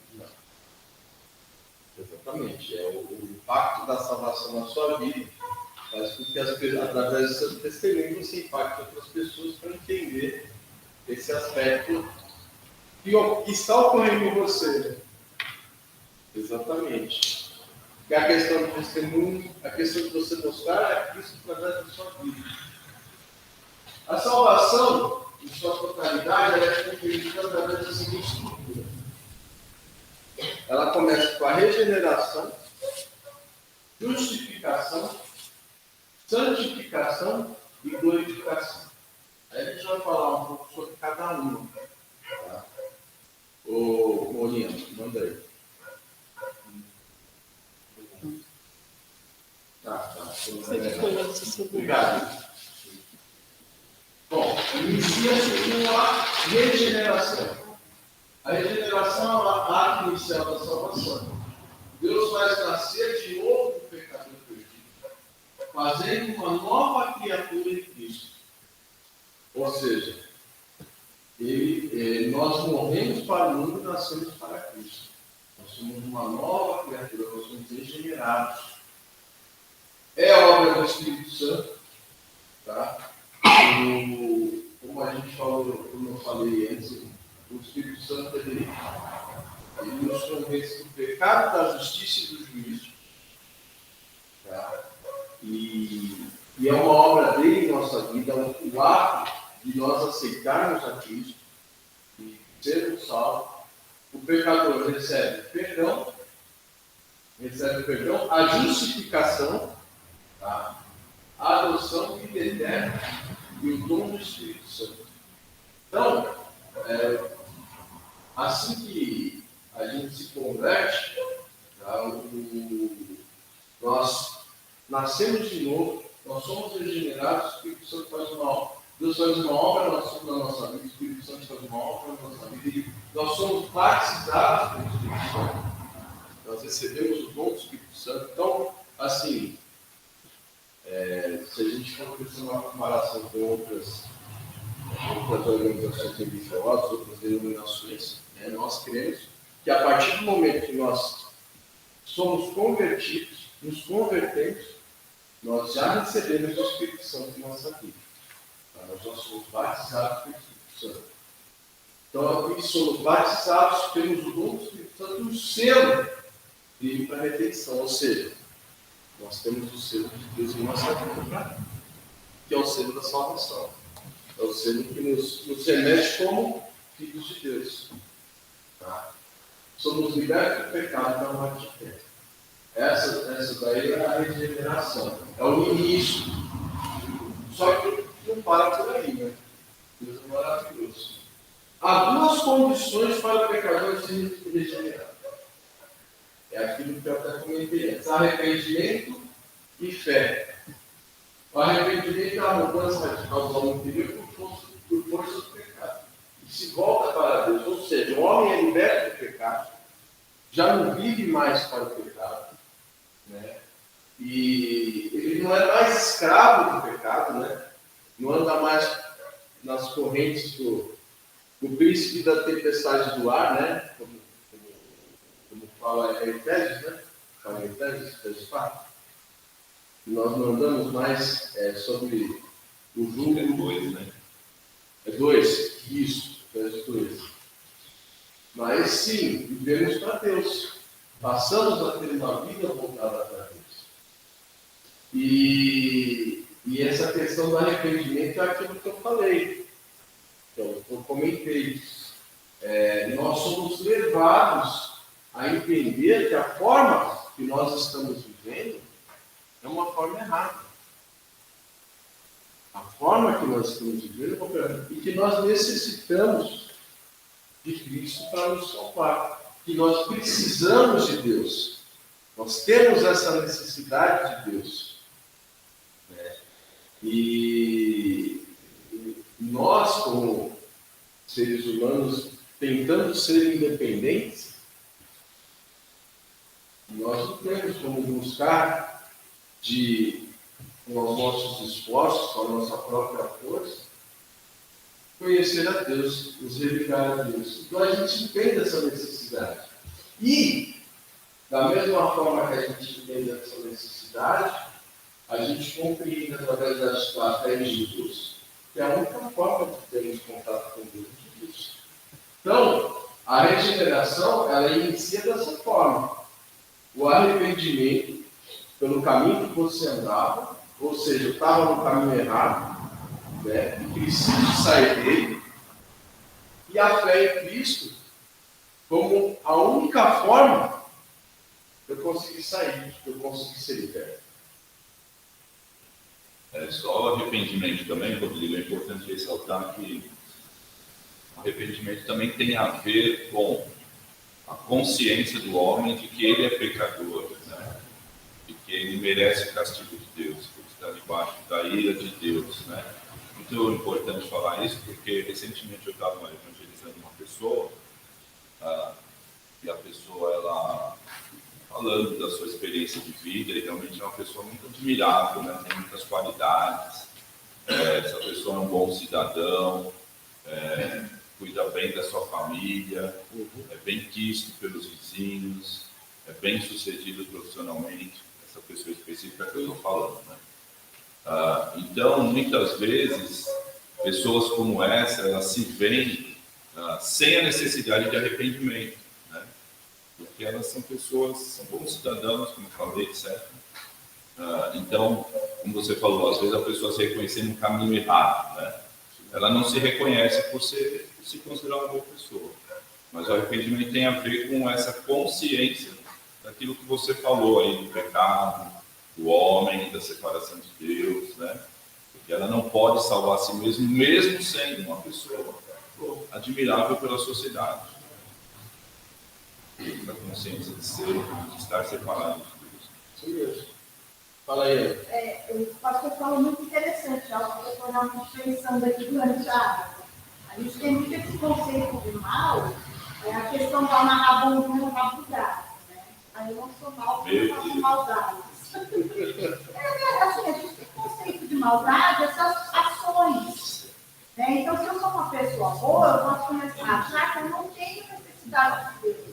Exatamente. O impacto da salvação na sua vida faz com que, através do seu testemunho, você impacte outras pessoas para entender esse aspecto que está ocorrendo em você. Exatamente. Que é a questão do testemunho, a questão de você mostrar a Cristo através da sua vida. A salvação, em sua totalidade, ela é compreendida através da seguinte estrutura. Ela começa com a regeneração, justificação, santificação e glorificação. Aí a gente vai falar um pouco sobre cada uma. Tá? Ô, Molinha, manda aí. Tá. Obrigado. Bom, inicia-se com a regeneração. A regeneração é a arte inicial da salvação. Deus faz nascer de novo o pecador perdido, fazendo uma nova criatura em Cristo. Ou seja, nós morremos para o mundo e nascemos para Cristo. Nós somos uma nova criatura, nós somos regenerados. É obra do Espírito Santo, tá? Como a gente falou, como eu falei antes, o Espírito Santo ele nos convence do pecado, da justiça e do juízo. Tá? E é uma obra dele em nossa vida, o ato de nós aceitarmos a Cristo e sermos salvos. O pecador recebe perdão, a justificação, tá? A adoção, vida eterna e o dom do Espírito Santo. Então, assim que a gente se converte, tá? Nós nascemos de novo, nós somos regenerados, o Espírito Santo faz uma obra. Deus faz uma obra na nossa vida, o Espírito Santo faz uma obra na nossa vida, e nós somos batizados pelo Espírito Santo. Nós recebemos o dom do Espírito Santo. Então, assim, se a gente for fazer uma comparação com outras organizações religiosas, outras denominações, nós cremos que a partir do momento que nós somos convertidos, nos convertemos, nós já recebemos o Espírito Santo em nossa vida. Nós já somos batizados pelo Espírito Santo. Então, aqui somos batizados, temos o dom do Espírito Santo e o selo dele para a redenção. Ou seja, nós temos o selo de Deus em nossa vida, que é o selo da salvação. É o selo que nos remete como filhos de Deus. Tá? Somos libertos do pecado da morte eterna. Essa daí é a regeneração. É o início. Só que não para por aí, né? Deus é maravilhoso. Há duas condições para o pecador se regenerar. É aquilo que eu até comentei antes: arrependimento e fé. O arrependimento é a mudança radical do homem interior por força do pecado. E se volta para Deus. Ou seja, o homem é liberto do pecado, já não vive mais para o pecado, né? E ele não é mais escravo do pecado, né? Não anda mais nas correntes do príncipe da tempestade do ar, né? Como fala Efésios, né? Fala Efésios 4. Nós não andamos mais sobre o jugo. É 2, né? É 2, isso, Efésios 2. Mas sim, vivemos para Deus. Passamos a ter uma vida voltada para Deus. E essa questão do arrependimento é aquilo que eu falei. Então, eu comentei. Nós somos levados a entender que a forma que nós estamos vivendo é uma forma errada. A forma que nós estamos vivendo é uma forma errada. E que nós necessitamos de Cristo para nos salvar. Que nós precisamos de Deus. Nós temos essa necessidade de Deus. E nós, como seres humanos, tentando ser independentes, nós não temos como buscar com os nossos esforços, com a nossa própria força, conhecer a Deus, nos religar a Deus. Então a gente entende essa necessidade. E, da mesma forma que a gente entende essa necessidade, a gente compreende através da fé em Jesus, que é a única forma de termos contato com Deus é Jesus. Então, a regeneração, ela inicia dessa forma. O arrependimento pelo caminho que você andava, ou seja, eu estava no caminho errado, né, e preciso sair dele, e a fé em Cristo como a única forma de eu conseguir sair, de eu conseguir ser liberto. Só o arrependimento também, Rodrigo, é importante ressaltar que o arrependimento também tem a ver com a consciência do homem de que ele é pecador, né? De que ele merece o castigo de Deus, porque está debaixo da ira de Deus, né? Muito importante falar isso, porque recentemente eu estava evangelizando uma pessoa, e a pessoa, ela falando da sua experiência de vida, e realmente é uma pessoa muito admirável, né? Tem muitas qualidades, essa pessoa é um bom cidadão, cuida bem da sua família, é bem quisto pelos vizinhos, é bem sucedido profissionalmente, essa pessoa específica que eu estou falando, né? Então, muitas vezes, pessoas como essa, elas se veem sem a necessidade de arrependimento, né? Porque elas são pessoas, são bons cidadãos, como eu falei, etc. Então, como você falou, às vezes a pessoa se reconhecer no caminho errado, né? Ela não se reconhece por se considerar uma boa pessoa. Mas o arrependimento tem a ver com essa consciência daquilo que você falou aí, do pecado, do homem, da separação de Deus, né? Porque ela não pode salvar a si mesma, mesmo sendo uma pessoa admirável pela sociedade. A consciência de estar separado de Deus. Sim mesmo. Fala aí. O pastor falou muito interessante, algo que eu estou realmente pensando aqui durante a aula. A gente tem muito esse conceito de mal, a questão da amarrar bom no rabo gato, né? Aí eu não sou mal porque eu faço maldades. Assim, a gente tem conceito de maldade, essas ações. Né? Então, se eu sou uma pessoa boa, eu posso começar a achar que eu não tenho necessidade de Deus.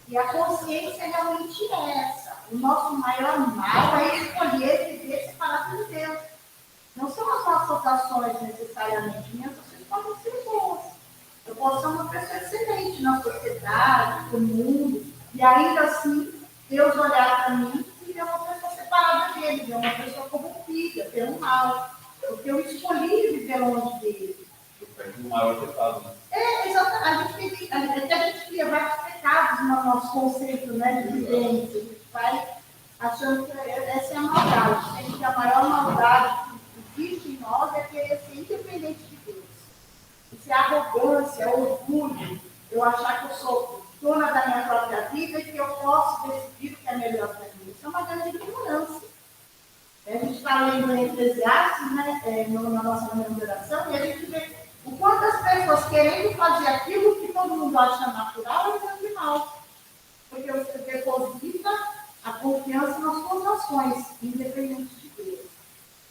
E a consciência realmente é essa. O nosso maior mal é escolher viver separado de Deus. Não são as nossas ações necessariamente. Minhas ações podem ser boas. Eu posso ser uma pessoa excelente na sociedade, no mundo, e ainda assim, Deus olhar para mim e ver uma pessoa separada dele, ver uma pessoa corrompida, pelo mal. Porque eu escolhi viver longe dele. O maior pecado, né? Exatamente. A gente cria vários pecados no nosso conceito, né, de vivência. A gente vai achando que essa é a maldade. Sendo que a maior maldade que existe em nós é querer ser independente de Deus. Isso é arrogância, orgulho. Eu achar que eu sou dona da minha própria vida e que eu posso decidir o que é melhor para mim. Isso é uma grande ignorância. A gente está lendo em Eclesiastes, né, na nossa oração, e a gente vê o quanto as pessoas querendo fazer aquilo que todo mundo acha natural é grande mal. Porque você deposita a confiança nas suas ações, independente de Deus.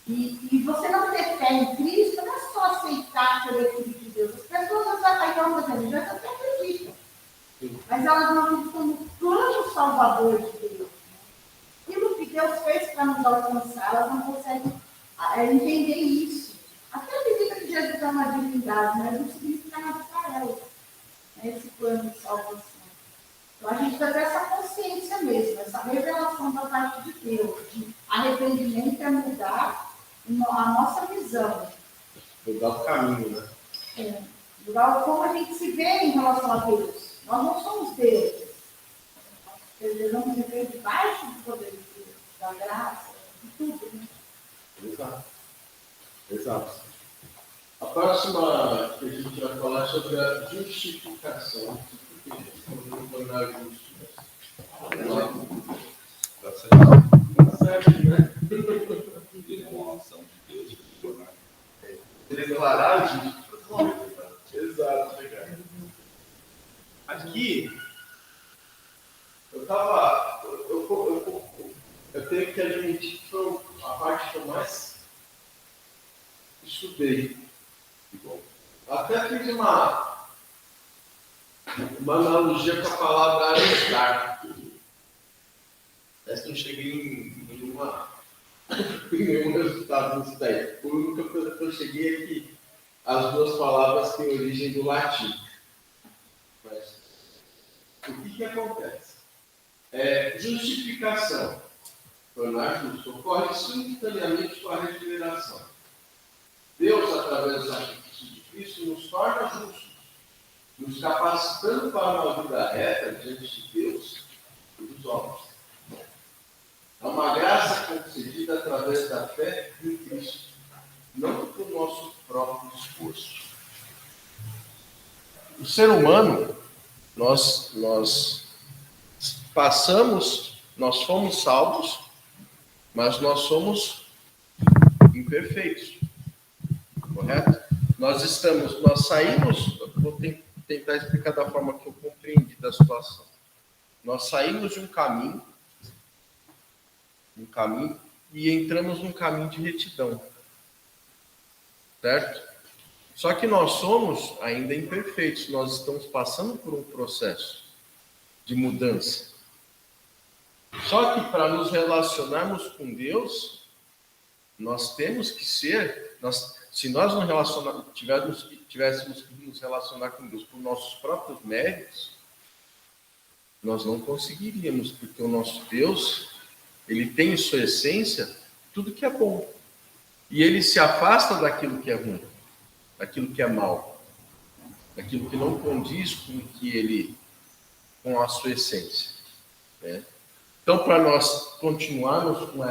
E você não ter fé em Cristo não é só aceitar que elas não estão no plano salvador de Deus. Aquilo que Deus fez para nos alcançar, elas não conseguem entender isso. Até a medida que Jesus é uma divindade, mas não significa nada para elas, né, esse plano de salvação. Então a gente precisa ter essa consciência mesmo, essa revelação da parte de Deus, de arrependimento é mudar a nossa visão. Mudar o caminho, né? Mudar como a gente se vê em relação a Deus. Nós não somos deuses. Nós devemos viver debaixo do poder de Deus, da graça, de tudo, né? Exato. Exato. A próxima que a gente vai falar é sobre a justificação. Vamos tornar justo. Tá certo. Tá certo, né? Ele é uma ação de Deus para tornar. Declarar justo. Exato, legal. Aqui, eu tenho que admitir que foi a parte que eu mais estudei. Até fiz uma analogia com a palavra aristar. Parece que não cheguei em nenhum resultado nisso daí. O único que eu cheguei é que as duas palavras têm origem do latim. Mas o que acontece? Justificação, tornar justo, ocorre simultaneamente com a regeneração. Deus, através do sacrifício de Cristo, nos torna justos, nos capacitando para uma vida reta diante de Deus e dos homens. É uma graça concedida através da fé em Cristo, não por nosso próprio esforço. O ser humano, nós fomos salvos, mas nós somos imperfeitos, correto? Nós saímos, vou tentar explicar da forma que eu compreendi da situação. Nós saímos de um caminho e entramos num caminho de retidão, certo? Só que nós somos ainda imperfeitos, nós estamos passando por um processo de mudança. Só que para nos relacionarmos com Deus, nós temos que ser, se nós tivéssemos que nos relacionar com Deus por nossos próprios méritos, nós não conseguiríamos, porque o nosso Deus, ele tem em sua essência tudo que é bom. E ele se afasta daquilo que é ruim, daquilo que é mal, daquilo que não condiz com a sua essência, né? Então, para nós continuarmos com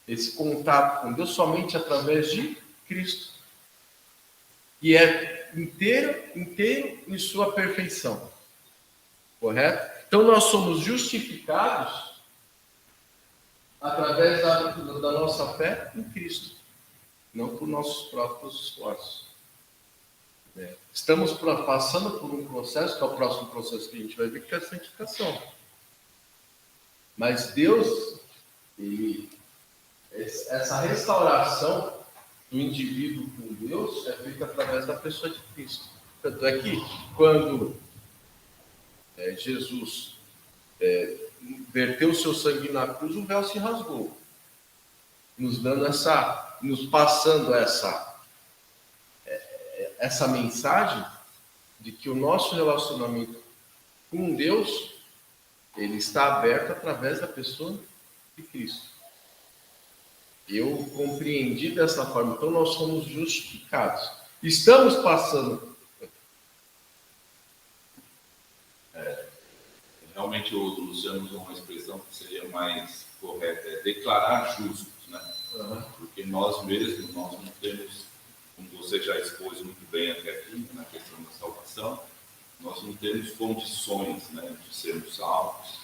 esse contato com Deus somente através de Cristo, e é inteiro em sua perfeição, correto? Então, nós somos justificados através da nossa fé em Cristo, não por nossos próprios esforços. Estamos passando por um processo, que é o próximo processo que a gente vai ver, que é a santificação. Mas Deus, essa restauração do indivíduo com Deus é feita através da pessoa de Cristo. Tanto é que, quando Jesus verteu o seu sangue na cruz, o véu se rasgou, nos passando essa mensagem de que o nosso relacionamento com Deus, ele está aberto através da pessoa de Cristo. Eu compreendi dessa forma. Então, nós somos justificados. Estamos passando. Realmente, o Luciano usou uma expressão que seria mais correta, é declarar justos, né? Uhum. Porque nós mesmos, nós não temos, como você já expôs muito bem até aqui, na questão da salvação, nós não temos condições, né, de sermos salvos.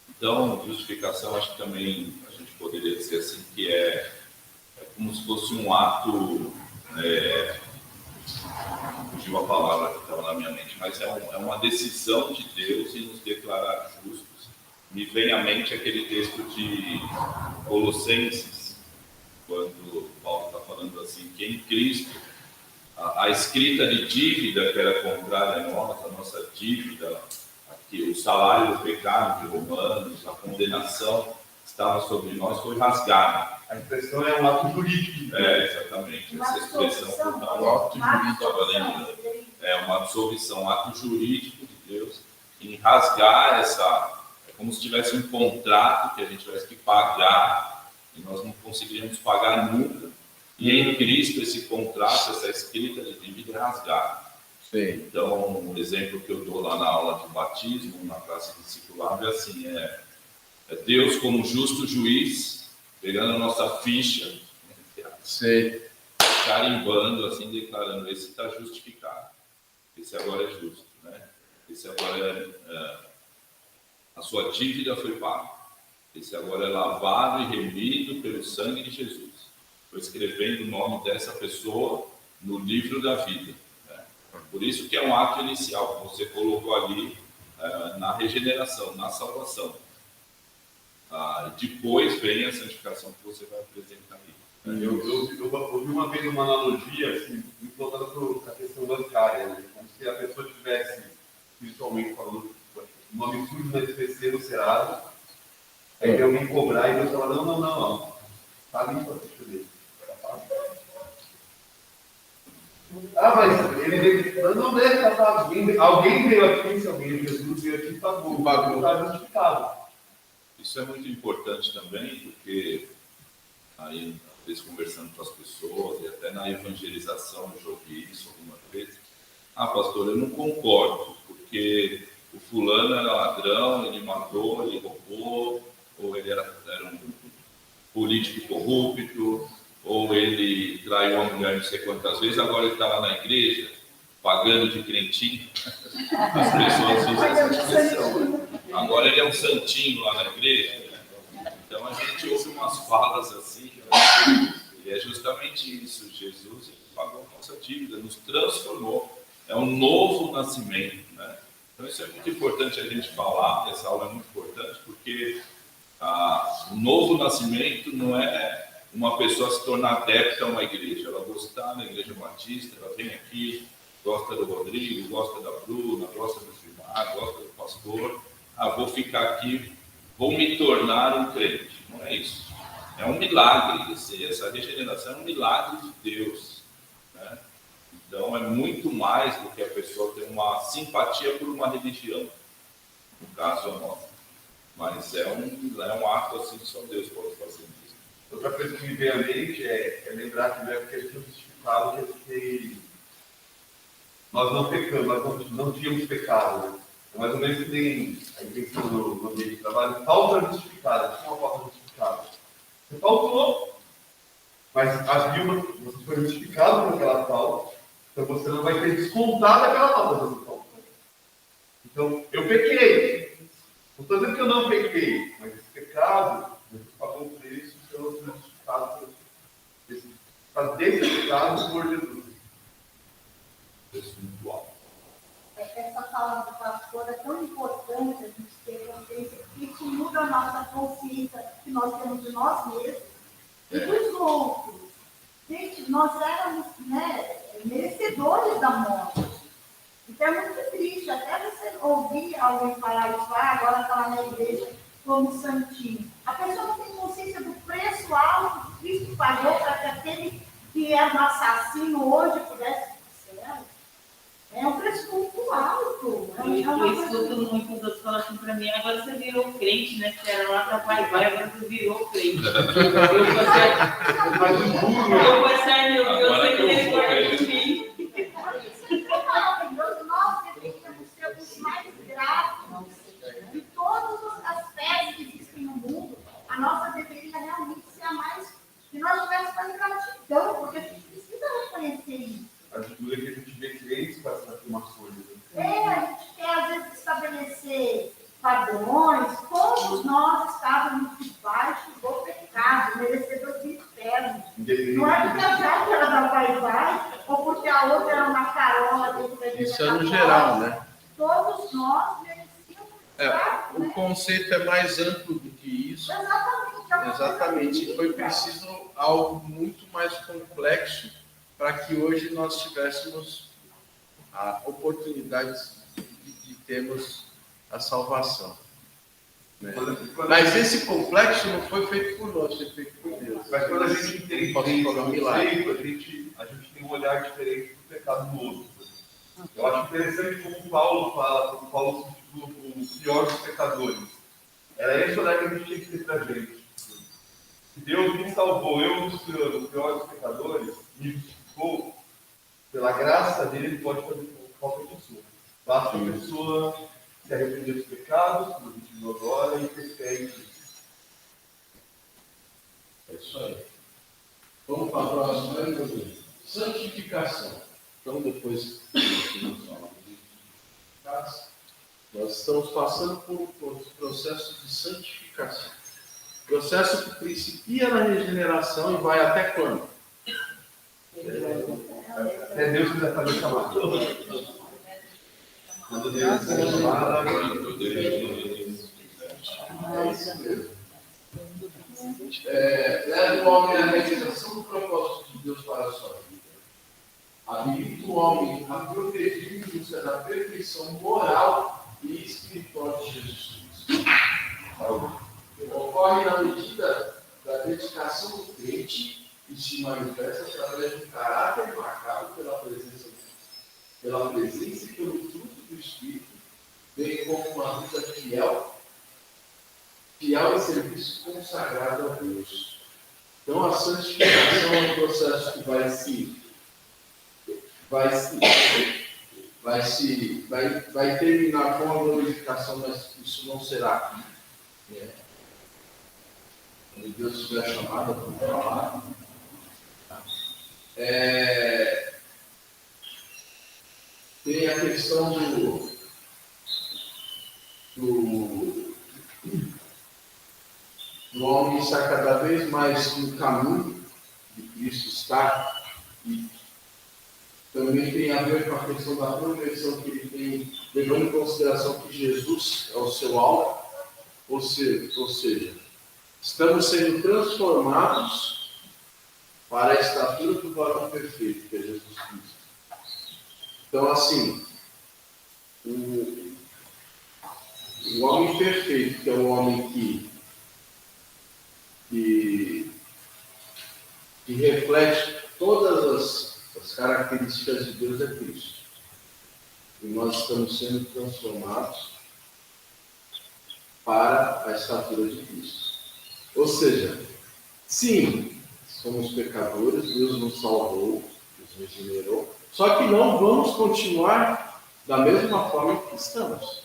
Então, justificação, acho que também a gente poderia dizer assim, que é como se fosse um ato, fugiu a palavra que estava na minha mente, mas é uma decisão de Deus em nos declarar justos. Me vem à mente aquele texto de Colossenses, quando Paulo está falando assim, que em Cristo, a escrita de dívida que era contrária a nós, a nossa dívida que o salário do pecado de Romanos, a condenação que estava sobre nós foi rasgada. A expressão é um ato jurídico. Exatamente. Essa expressão estava lembrando. É uma absolvição, um ato jurídico de Deus em rasgar essa... É como se tivesse um contrato que a gente tivesse que pagar e nós não conseguiríamos pagar nunca. E em Cristo esse contrato, essa escrita de dívida é rasgada. Sim. Então, um exemplo que eu dou lá na aula de batismo, na classe discipular, é assim, é Deus como justo juiz, pegando a nossa ficha, Sim. carimbando, assim, declarando, esse está justificado, esse agora é justo, né? Esse agora a sua dívida foi paga, esse agora é lavado e remido pelo sangue de Jesus. Estou escrevendo o nome dessa pessoa no livro da vida. Por isso que é um ato inicial, que você colocou ali na regeneração, na salvação. E depois vem a santificação que você vai apresentar aí. Eu ouvi uma vez uma analogia, assim, muito voltada para a questão bancária, né? Como se a pessoa tivesse, principalmente falando, o nome sujo na SPC no Serasa, aí tem alguém cobrar e Deus fala, não, tá limpo a ficha dele. Mas ele não deve estar. Alguém veio aqui, se alguém, Jesus veio aqui e pagou. O bagulho está justificado. Isso é muito importante também, porque aí, às vezes, conversando com as pessoas, e até na evangelização eu já ouvi isso alguma vez. Pastor, eu não concordo, porque o fulano era ladrão, ele matou, ele roubou, ou ele era um político corrupto, ou ele traiu uma mulher não sei quantas vezes, agora ele está lá na igreja, pagando de crentinho. As pessoas usam essa expressão. Agora ele é um santinho lá na igreja. Então a gente ouve umas falas assim, e é justamente isso. Jesus pagou a nossa dívida, nos transformou. É um novo nascimento, né? Então isso é muito importante a gente falar, essa aula é muito importante, porque o novo nascimento não é uma pessoa se tornar adepta a uma igreja, ela gostar da igreja batista, ela vem aqui, gosta do Rodrigo, gosta da Bruna, gosta do Gilmar, gosta do pastor, vou ficar aqui, vou me tornar um crente. Não é isso. É um milagre, essa regeneração é um milagre de Deus, né? Então é muito mais do que a pessoa ter uma simpatia por uma religião, no caso a nossa. Mas é um ato assim que só Deus pode fazer isso. Outra coisa que me vem à mente é lembrar que não é porque a gente é justificado que nós não pecamos, nós não tínhamos pecado, né? É mais ou menos que tem a intenção no ambiente de trabalho, falta justificada, não é uma falta justificada. Você faltou, mas havia você foi justificado por aquela falta, então você não vai ter descontado aquela falta dessa falta. Então, eu pequei. Não estou dizendo que eu não pequei, mas esse pecado, Jesus pagou o preço pelo justificado, está desjustificado por Jesus. Preço muito alto. Essa fala do pastor é tão importante a gente ter consciência, que isso muda a nossa consciência que nós temos de nós mesmos e dos outros. Gente, nós éramos, merecedores da morte. Então é muito triste, até você ouvir alguém falar isso, agora está lá na igreja como santinho. A pessoa não tem consciência do preço alto que Cristo pagou para que aquele que era um assassino hoje pudesse ser céu. É um preço muito alto. Eu escuto muito os outros falando assim para mim, agora você virou crente, né? Você era lá para vai, agora você virou crente. Eu vou ser, meu Deus, você que recorde de mim. Nós deveríamos ser os mais gratos de todos os aspectos que existem no mundo. A nossa deveria realmente ser a mais, que nós tivéssemos mais gratidão, porque a gente precisa reconhecer isso. A ajuda que a gente vê crentes para essas afirmações. A gente quer, às vezes, estabelecer padrões. Todos nós estávamos debaixo do pecado, merecedores do inferno. Não é porque a Jaque era da Vai-Vai, ou porque a outra era uma carola dentro da igreja. Isso é no geral, né? Todos nós merecíamos. O conceito é mais amplo do que isso. Exatamente. Foi preciso algo muito mais complexo para que hoje nós tivéssemos a oportunidade de termos a salvação. Né? Mas esse complexo não foi feito por nós, foi feito por Deus. Mas quando a gente entende Posso falar um milagre? a gente tem um olhar diferente do pecado do outro. Eu acho interessante como Paulo fala, como Paulo se intitula o pior dos pecadores. Era esse olhar que a gente tinha que ter pra gente. Se Deus me salvou, eu, Luciano, o pior dos pecadores, me justificou, pela graça dele, ele pode fazer com qualquer pessoa. Basta a pessoa se arrepender dos pecados, como a gente viu agora, e ter fé em Cristo. É isso aí. Vamos para a próxima, meu Deus. Santificação. Então, depois nós estamos passando por um processo de santificação. Processo que principia na regeneração e vai até quando? Até Deus quiser fazer chamado. Quando Deus quiser chamar, Leva o homem à realização do propósito de Deus para a sua vida. Habilita o homem a progredir em busca da perfeição moral e espiritual de Jesus Cristo. Ocorre na medida da dedicação do crente e se manifesta através de um caráter marcado pela presença e pelo fruto do Espírito, bem como uma vida fiel em serviço consagrado a Deus. Então, a santificação é um processo que vai terminar com a glorificação, mas isso não será aqui. Quando Deus tiver chamado para falar. Tem a questão do homem estar cada vez mais no caminho de Cristo estar, e também tem a ver com a questão da progressão que ele tem, levando em consideração que Jesus é o seu alvo, ou seja, estamos sendo transformados para a estatura do varão perfeito, que é Jesus Cristo. Então, assim, o homem perfeito, que é o homem que reflete todas as características de Deus, é Cristo. E nós estamos sendo transformados para a estatura de Cristo. Ou seja, sim, somos pecadores, Deus nos salvou, nos regenerou, só que não vamos continuar da mesma forma que estamos.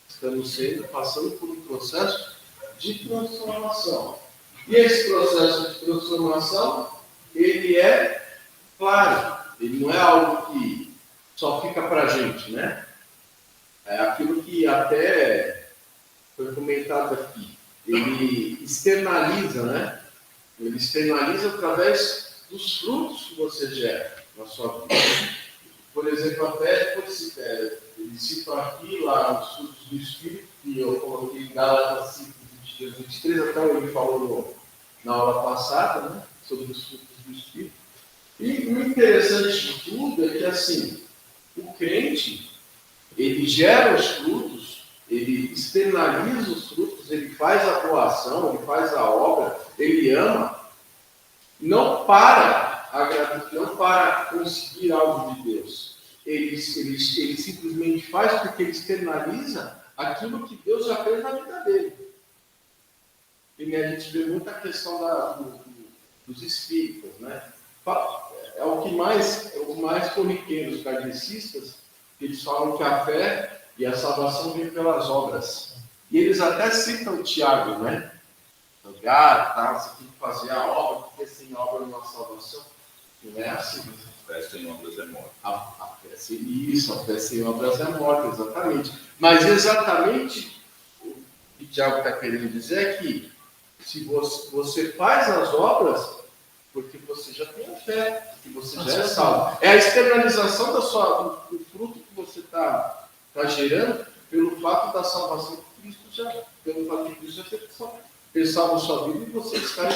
Estamos passando por um processo de transformação. E esse processo de transformação, ele é claro, ele não é algo que só fica para a gente, né? É aquilo que até foi comentado aqui. Ele externaliza, né? Ele externaliza através dos frutos que você gera na sua vida. Por exemplo, até ele cita aqui lá os frutos do Espírito, que eu coloquei em Gálatas 5, 22, 23, até ele falou na aula passada, né? Sobre os frutos do Espírito. E o interessante de tudo é que, assim, o crente, ele gera os frutos, ele externaliza os frutos, ele faz a doação, ele faz a obra, ele ama, não para conseguir algo de Deus. Ele simplesmente faz porque ele externaliza aquilo que Deus já fez na vida dele. E a gente vê muita questão dos espíritos, né? É o mais corriqueiro, os kardecistas, que eles falam que a fé e a salvação vem pelas obras. E eles até citam Tiago, né? Você tem que fazer a obra, porque sem obra não há salvação. Não é assim. A fé sem obras é morte. A fé sem obras é morte, exatamente. Mas exatamente o que Tiago está querendo dizer é que se você faz as obras, porque você já tem a fé, porque você já é salvo. É a externalização do fruto que você está gerando pelo fato da salvação que Cristo pelo fato de Cristo já ter salvo a sua vida, e você estar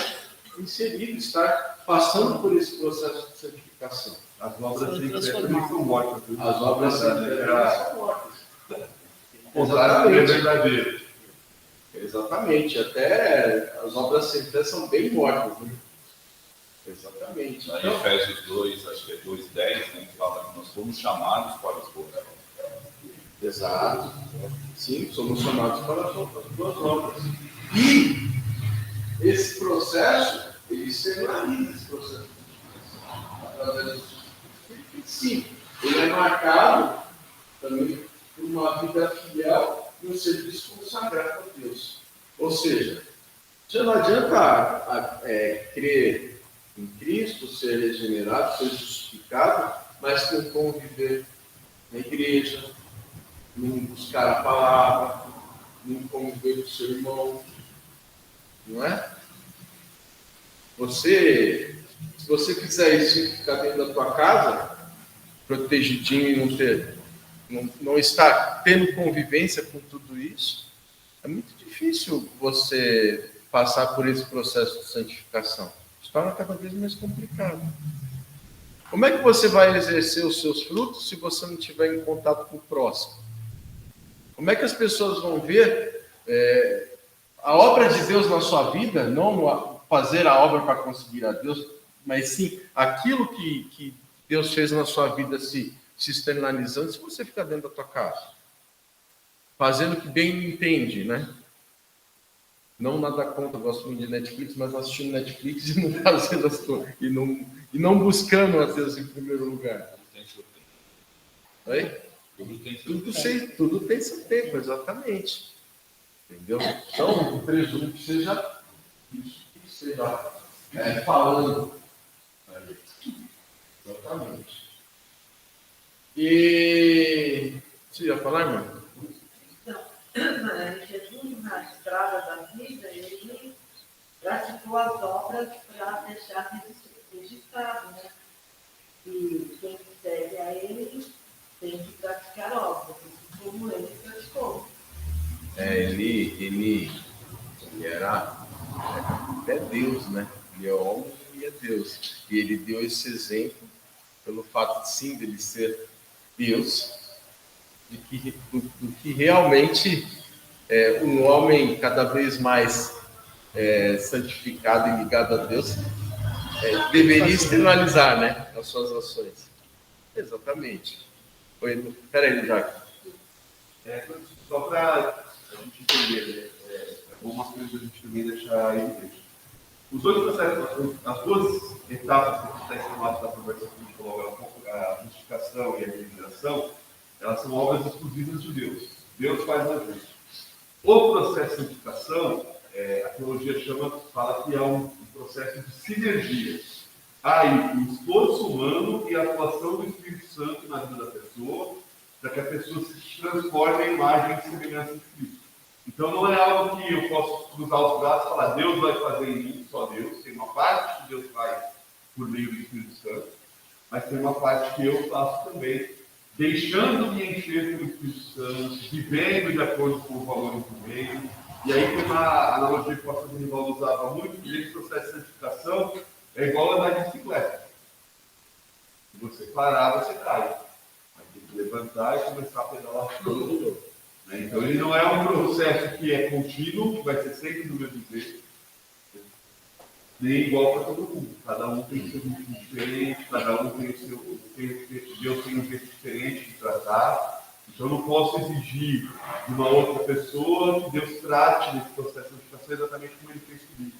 inserido, estar passando por esse processo de santificação. As obras sempre são mortas. As obras sempre são mortas. contrário é verdadeiro. Exatamente. Até as obras sem fé são bem mortas, né? Exatamente. Lá em Efésios 2, acho que é 2:10, né, que fala que nós fomos chamados para as boas obras. Exato. Sim, somos chamados para as boas obras. E esse processo, ele se realiza, esse processo. Através do Espírito. Sim, ele é marcado também por uma vida fiel e um serviço consagrado a Deus. Ou seja, já não adianta crer em Cristo, ser regenerado, ser justificado, mas não conviver na igreja, não buscar a palavra, não conviver com o seu irmão, não é? Se você fizer isso e ficar dentro da tua casa, protegidinho e não estar tendo convivência com tudo isso, é muito difícil você passar por esse processo de santificação. Se torna cada vez mais complicado. Como é que você vai exercer os seus frutos se você não estiver em contato com o próximo? Como é que as pessoas vão ver a obra de Deus na sua vida, não fazer a obra para conseguir a Deus, mas sim aquilo que Deus fez na sua vida se externalizando, se você ficar dentro da tua casa, fazendo o que bem entende, né? Não nada contra, gosto muito de Netflix, mas assistindo Netflix e não fazendo as coisas, e não buscando a Deus em primeiro lugar. Tudo tem seu tempo. Oi? Tudo tem seu tempo, exatamente. Entendeu? Então, presumo que seja isso que seja falando. Exatamente. E você ia falar, irmão? Jesus, na estrada da vida, ele praticou as obras para deixar registrado, né? E quem segue a ele tem que praticar obras, como ele praticou. Ele era Deus, né? Ele é homem e é Deus. E ele deu esse exemplo pelo fato de sim, dele ser Deus, do que realmente um homem cada vez mais santificado e ligado a Deus deveria externalizar, né, as suas ações. Exatamente. Peraí, Jacques. Só para a gente entender, algumas coisas a gente também deixar evidente. Os dois processos, as duas etapas que acontecem no ato da conversão que a gente falou, a justificação e a regeneração, elas são obras exclusivas de Deus. Deus faz na gente. O processo de santificação, a teologia fala que é um processo de sinergia. Há aí o esforço humano e a atuação do Espírito Santo na vida da pessoa, para que a pessoa se transforme em imagem e semelhança de Cristo. Então não é algo que eu posso cruzar os braços e falar, Deus vai fazer em mim, só Deus. Tem uma parte que Deus faz por meio do Espírito Santo, mas tem uma parte que eu faço também, deixando-me encher pelo Espírito Santo, vivendo de acordo com os valores do meio. E aí tem uma analogia que o pastor Rivaldo usava muito, que esse processo de santificação é igual a andar de bicicleta. Se você parar, você cai. Vai ter que levantar e começar a pedalar todo mundo. Então ele não é um processo que é contínuo, que vai ser sempre do mesmo jeito, nem igual para todo mundo. Cada um tem o seu ritmo diferente, cada um tem o seu. Deus tem um jeito diferente de tratar. Então eu não posso exigir de uma outra pessoa que Deus trate nesse processo de santificação exatamente como ele fez comigo.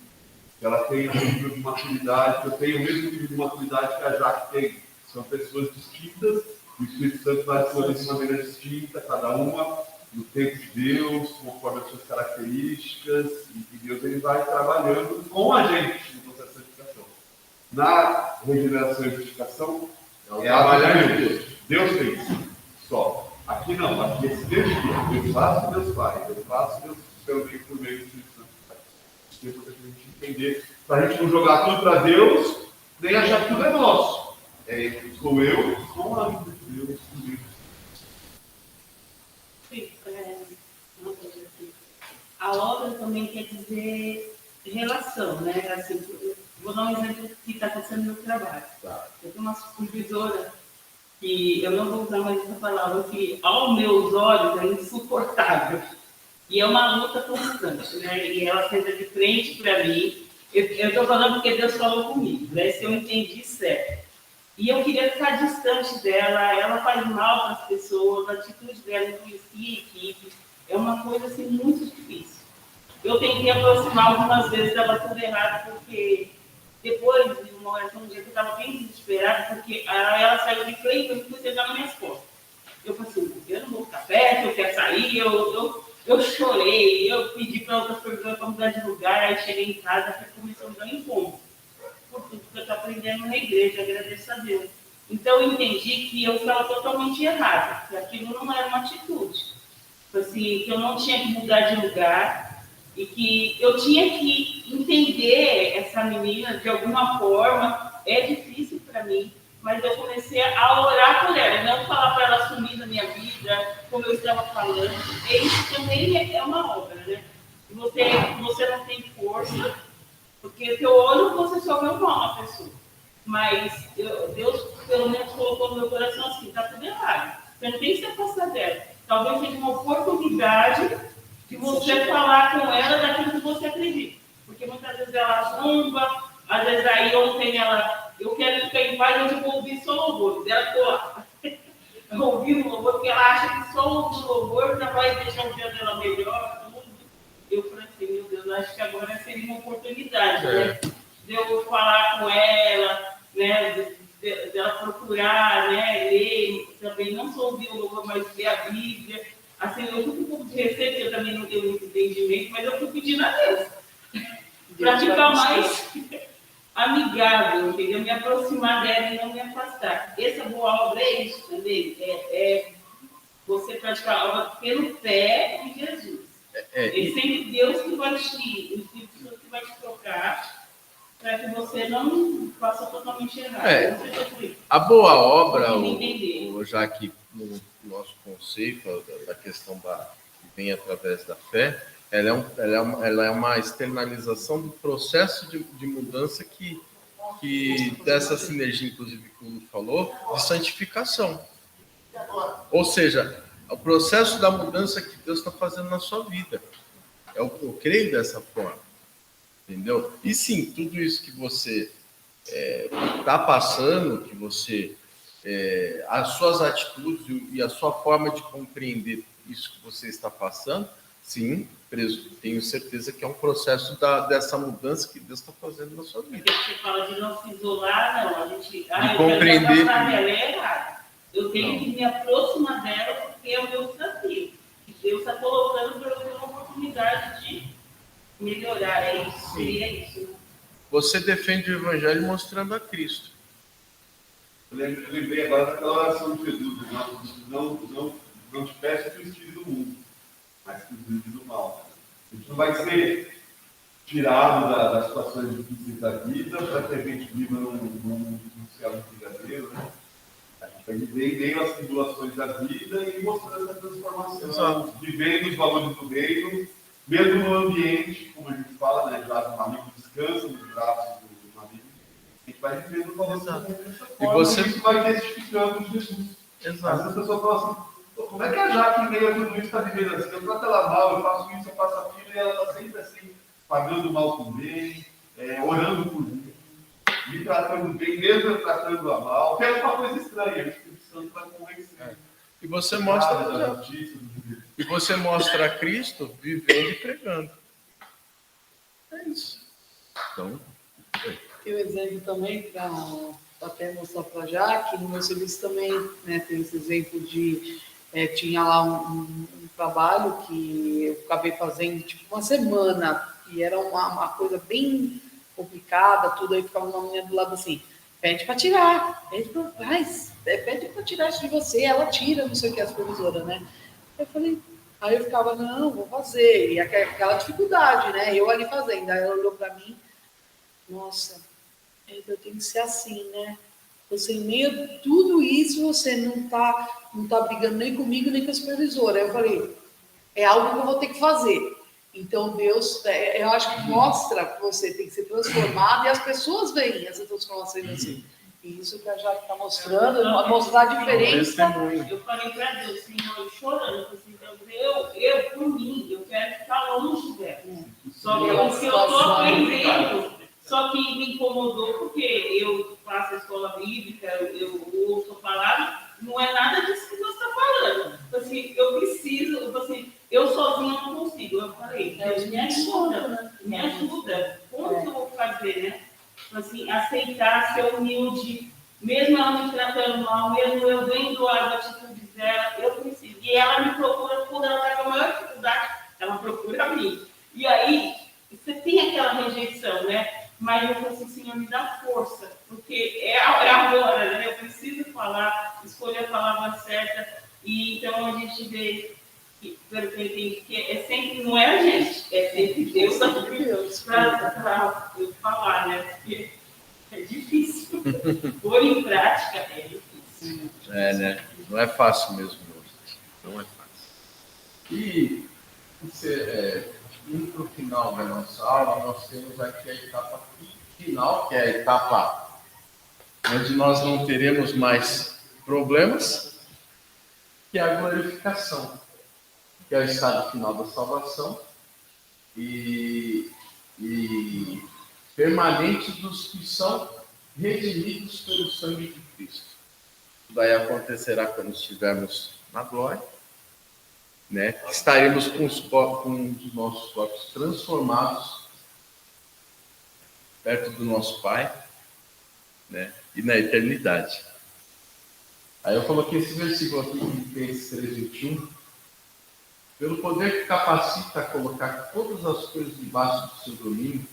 Que ela tenha um nível de maturidade, que eu tenha o mesmo nível de maturidade que a Jaque tem. São pessoas distintas, o Espírito Santo vai atuar de maneira distinta, cada uma no tempo de Deus, conforme as suas características, e Deus ele vai trabalhando com a gente no processo de santificação. Na regeneração e justificação, é trabalhar de Deus. Deus fez só. Aqui não, aqui é sinergia. Deus faz, Deus faz. Deus faz, Deus também por meio do Espírito Santo faz. Isso é importante a gente entender, para a gente não jogar tudo para Deus, nem achar que tudo é nosso. Sou eu com a vida de Deus, comigo. Uma coisa assim. A obra também quer dizer relação, né? Assim, vou dar um exemplo que está acontecendo no meu trabalho. Tá. Eu tenho uma supervisora que eu não vou usar mais essa palavra, que aos meus olhos é insuportável. E é uma luta constante, né? E ela senta de frente para mim. Eu estou falando porque Deus falou comigo, né? Se eu entendi certo. E eu queria ficar distante dela, ela faz mal para as pessoas, a atitude dela influencia a equipe. É uma coisa assim, muito difícil. Eu tentei aproximar algumas vezes, estava tudo errado, porque depois de uma oração, um dia que eu estava bem desesperada, porque ela saiu de frente e eu fui sentar nas minhas costas. Eu falei assim, eu não vou ficar perto, eu quero sair, eu chorei, eu pedi para outras pessoas para mudar de lugar, aí cheguei em casa e começou a me dar incômodo. Por tudo que eu estou aprendendo na igreja, agradeço a Deus. Então eu entendi que eu estava totalmente errada, que aquilo não era uma atitude. Assim, que eu não tinha que mudar de lugar e que eu tinha que entender essa menina de alguma forma. É difícil para mim, mas eu comecei a orar por ela, não falar para ela assumir na minha vida, como eu estava falando. E isso também é uma obra, né? Você não tem força, porque teu olho você só vê uma pessoa. Mas Deus, pelo menos, colocou no meu coração assim, está tudo errado. Você não tem que se afastar dela. Talvez seja uma oportunidade de você falar com ela daquilo que você acredita. Porque muitas vezes ela zomba, às vezes aí ontem eu quero ficar em paz, hoje eu vou ouvir só louvor. Ela ficou lá, ouvindo louvor, porque ela acha que só o louvor já vai deixar o dia dela melhor, tudo. Eu falei assim, meu Deus, acho que agora seria uma oportunidade, né? De eu falar com ela, né? Dela procurar, né? Ler, também não só ouvir o louvor, mas ler a Bíblia. Assim, eu fui com um pouco de receio, porque eu também não tenho muito entendimento, mas eu fui pedindo a Deus para ficar mais amigável, entendeu? Me aproximar dela e não me afastar. Essa boa obra é isso também, é você praticar a obra pelo pé de Jesus. É sempre Deus que vai te tocar para que você não faça totalmente errado. A boa obra, já que no nosso conceito da questão que vem através da fé, ela é uma externalização do processo de mudança que dessa sinergia, inclusive, que o Lu falou, de santificação. Ou seja, o processo da mudança que Deus está fazendo na sua vida. Eu creio dessa forma. Entendeu? E sim, tudo isso que você está passando, que você... as suas atitudes e a sua forma de compreender isso que você está passando, sim, tenho certeza que é um processo dessa mudança que Deus está fazendo na sua vida. A gente fala de não se isolar, não. A gente de compreender. Eu tenho que me aproximar dela porque é o meu desafio. Deus está colocando para eu ter uma oportunidade de melhorar. É isso. É isso. Você defende o Evangelho mostrando a Cristo. Eu lembrei agora daquela oração de Jesus: não te peço que os tire do mundo, mas que os livre do mal. A gente não vai ser tirado das situações difíceis da vida para que a gente viva num céu verdadeiro, né? A gente vai viver em meio às tribulações da vida e mostrando essa transformação. Exato. Vivendo os valores do reino, mesmo no ambiente, como a gente fala, né? Já um amigo descansa nos braços do amigo. A gente vai vivendo os valores do reino dessa forma, e isso vai testificando Jesus. Exato. Às vezes as pessoas falam assim: como é que a Jaque, em meio a tudo isso, está vivendo assim? Eu trato ela mal, eu faço isso, eu faço aquilo, e ela está sempre assim, pagando mal com bem, orando por mim, me tratando bem, mesmo eu tratando-a mal. É uma coisa estranha, o Espírito Santo vai convencer. E você mostra a Cristo vivendo e pregando. É isso. Então, E o exemplo também, para até mostrar para a Jaque, no meu serviço também, né, tem esse exemplo de... tinha lá um trabalho que eu acabei fazendo tipo uma semana, e era uma coisa bem complicada, tudo, aí ficava uma menina do lado assim: pede para tirar, pede para tirar isso de você, ela tira, não sei o que, a supervisora, né? Aí eu ficava, não, vou fazer, e aquela dificuldade, né? Eu ali fazendo, aí ela olhou para mim: nossa, eu tenho que ser assim, né? Você, em meio a tudo isso, você não tá brigando nem comigo, nem com a supervisora. Aí eu falei: é algo que eu vou ter que fazer. Então, Deus, eu acho que mostra que você tem que ser transformado, e as pessoas veem essa transformação em você. E isso que a Jaque está mostrando, mostrar a diferença. Eu falei para Deus, Senhor, chorando, assim, eu, por mim, eu quero ficar longe dela. Só que o que eu estou aprendendo, só que me incomodou porque eu faço a escola bíblica, eu ouço a palavra, não é nada disso que Deus está falando. Assim, eu preciso, assim, eu sozinha não consigo. Eu falei, Deus, me ajuda. Como que eu vou fazer, né? Assim, aceitar, ser humilde, mesmo ela me tratando mal, mesmo eu vendo as atitudes dela, eu preciso. E ela me procura quando ela está com a maior dificuldade, ela procura a mim. E aí, você tem aquela rejeição, né? Mas eu falei assim, Senhor, me dá força, porque é agora, né? Eu preciso falar, escolher a palavra certa. E então a gente vê, pelo que eu entendi, que é sempre, não é a gente, é sempre Deus para falar, né? Porque é difícil. Pôr em prática é difícil. É, né? Não é fácil mesmo. Não é fácil. E indo para o final da nossa aula, nós temos aqui a etapa final, que é a etapa onde nós não teremos mais problemas, que é a glorificação, que é o estado final da salvação e permanente dos que são redimidos pelo sangue de Cristo. Isso daí acontecerá quando estivermos na glória, né? Estaremos com os nossos corpos transformados perto do nosso Pai, né? E na eternidade. Aí eu coloquei esse versículo aqui, Filipenses 3:21. Pelo poder que capacita a colocar todas as coisas debaixo do seu domínio,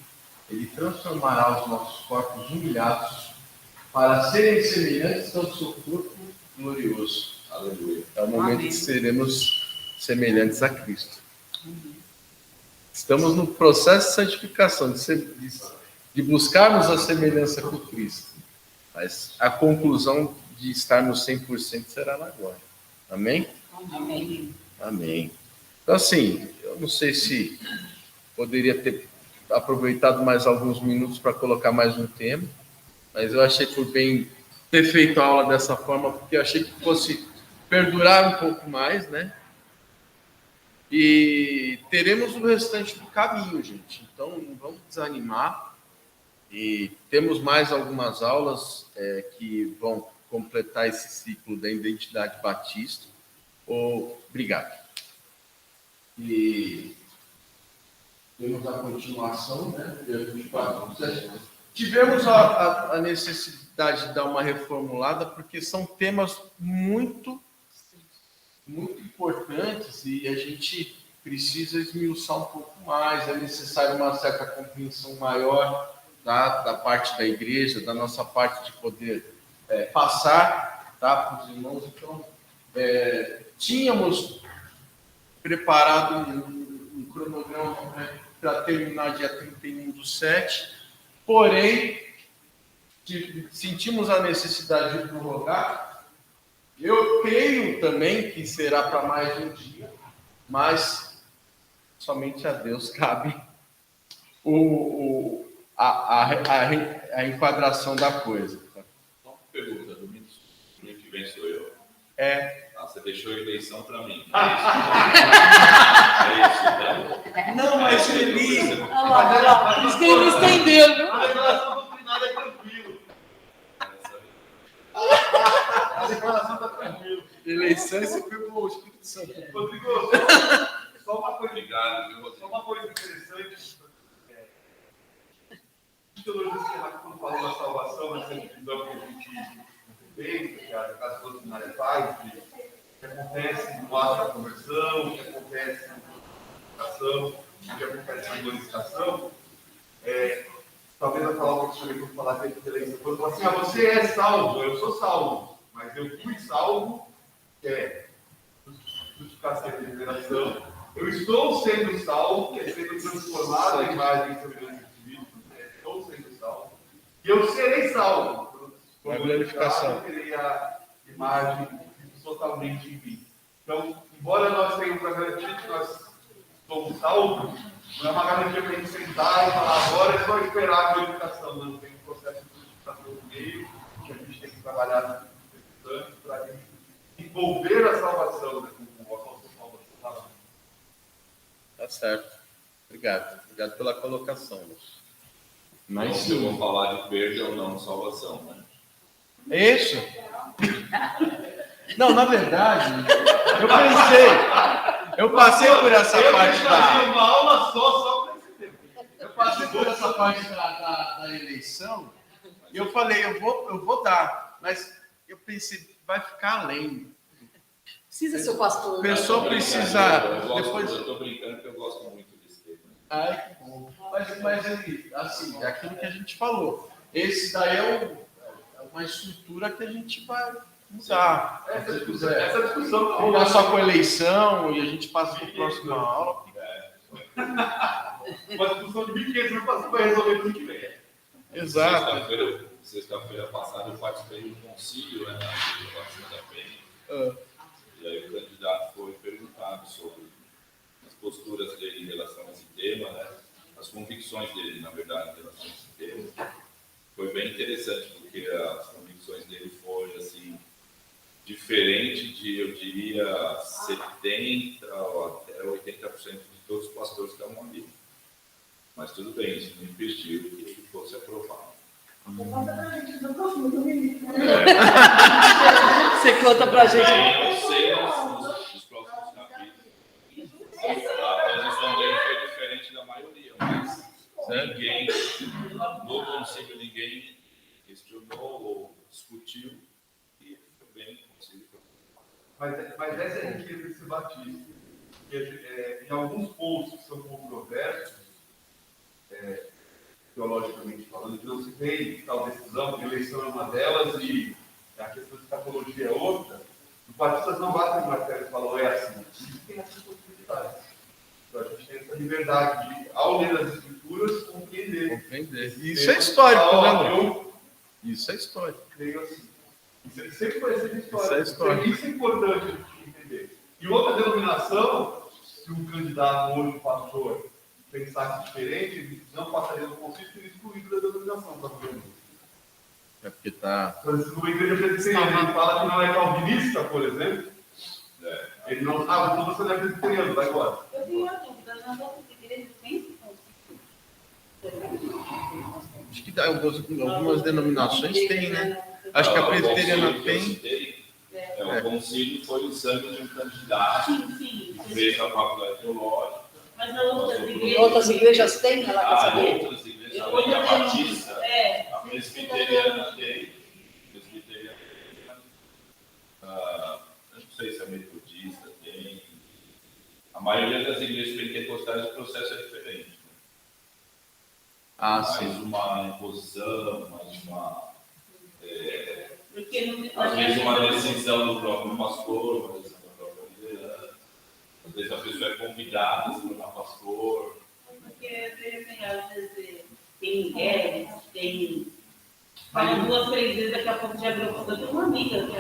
ele transformará os nossos corpos humilhados para serem semelhantes ao seu corpo glorioso. Aleluia. É o momento que seremos semelhantes a Cristo. Estamos no processo de santificação, de buscarmos a semelhança com Cristo. Mas a conclusão de estarmos 100% será na glória. Amém? Amém. Amém. Então, assim, eu não sei se poderia ter aproveitado mais alguns minutos para colocar mais um tema, mas eu achei por bem ter feito a aula dessa forma, porque eu achei que fosse perdurar um pouco mais, né? E teremos o restante do caminho, gente. Então, não vamos desanimar. E temos mais algumas aulas que vão completar esse ciclo da identidade batista. Obrigado. E temos a continuação, né? Tivemos a necessidade de dar uma reformulada, porque são temas muito importantes e a gente precisa esmiuçar um pouco mais. É necessário uma certa compreensão maior da parte da igreja, da nossa parte de poder passar para os irmãos. Então, tínhamos preparado um cronograma para terminar dia 31/7, porém, sentimos a necessidade de prorrogar. Eu creio também que será para mais um dia, mas somente a Deus cabe a enquadração da coisa. Só uma pergunta, domingo que vem sou eu. Você deixou a eleição para mim. É isso, então. Não, mas feliz. Isso que ele estendeu, viu? A declaração doutrinária é tranquilo. A declaração está tranquilo. Eleição, você pegou o Espírito Santo. Rodrigo, só uma coisa. Obrigado, viu, Rodrigo? Só uma coisa interessante. Os teologistas que quando falam da salvação, nessa divisão que a gente fez, que a casa doutrinária faz, que acontece no ato da conversão, o que acontece na glorificação, o que acontece na glorificação, talvez a palavra que eu chamei para falar de eleição, quando fala assim, você é salvo, eu sou salvo, mas eu fui salvo, que é justificação e liberação, eu estou sendo salvo, que é sendo transformado a imagem e semelhança de Cristo, estou sendo salvo, e eu serei salvo, a glorificação. Eu terei a imagem totalmente em mim. Então, embora nós tenhamos a garantia que nós somos salvos, não é uma garantia para a gente sentar e falar agora é só esperar a glorificação. Não, tem um processo de glorificação no meio, que a gente trabalhado para envolver a salvação, né, com a salvação. Tá certo. Obrigado. Obrigado pela colocação, Lúcio. Mas Mas eu vou falar de perda ou não salvação, né? é isso? Não, na verdade, eu passei por essa parte da... uma aula só para esse tempo. Eu passei por essa parte da eleição e eu falei, eu vou dar, mas eu pensei, vai ficar além. Precisa ser o pastor. A pessoa precisa... Eu Depois... estou brincando porque eu gosto muito desse tema. Ai, que bom. Mas assim, é aquilo que a gente falou. Esse daí é uma estrutura que a gente vai mudar. Essa discussão Ficar só com eleição e a gente passa para a próxima aula. uma discussão de 1.500 vai resolver tudo que vem. Exato. Sexta-feira passada eu participei de um concílio, né, na Santa-feira. E aí o candidato foi perguntado sobre as posturas dele em relação a esse tema, né, as convicções dele, na verdade, em relação a esse tema. Foi bem interessante, porque as convicções dele foram, assim, diferente de, eu diria, 70% ou até 80% de todos os pastores que estavam ali. Mas tudo bem, isso não impediu que ele fosse aprovado. Você conta pra gente. Eu sei nos próximos capítulos. A posição dele foi diferente da maioria, mas ninguém, no concílio, ninguém questionou ou discutiu e foi bem no concílio. Mas essa é a riqueza desse batismo. Em alguns pontos que são controversos, teologicamente falando, que não se tem tal decisão, que a eleição é uma delas e a questão de escatologia é outra, os batistas não batem no martelo e falam, é assim. Isso tem essas possibilidades. Então a gente tem essa liberdade de, ao ler as escrituras, compreender. Isso é histórico, né, Lu? Isso é histórico. Creio assim. Isso sempre vai ser histórico. Isso é histórico. Isso é importante a gente entender. E outra denominação, se um candidato hoje, um pastor, pensasse diferente, ele não passaria no concílio e seria excluído da denominação, tá vendo? É porque tá... Mas se numa igreja presbiteriana ele fala que não é calvinista, por exemplo, ele não... Ah, então você não é presbiteriano, vai embora. Eu tenho uma dúvida, nas outras igrejas tem esse Acho que algumas denominações tem, né? Acho que a presbiteriana tem. O concílio foi o sangue de um candidato Sim. que fez a faculdade teológica. Mas nas outras igrejas... Outras igrejas têm, ela quer saber? Outras igrejas, além da Batista, a presbiteriana tem. Eu não sei se a metodista tem. A maioria das igrejas pentecostais o processo é diferente. Né? Sim. Mais uma imposição, mais uma... Porque às vezes uma decisão do próprio pastor, uma decisão da própria liderança. Às vezes a pessoa é convidada a se tornar pastor. Porque assim, às vezes tem mulheres, tem... Falam 2, 3 vezes, daqui a pouco já virou pastor. Tem uma amiga que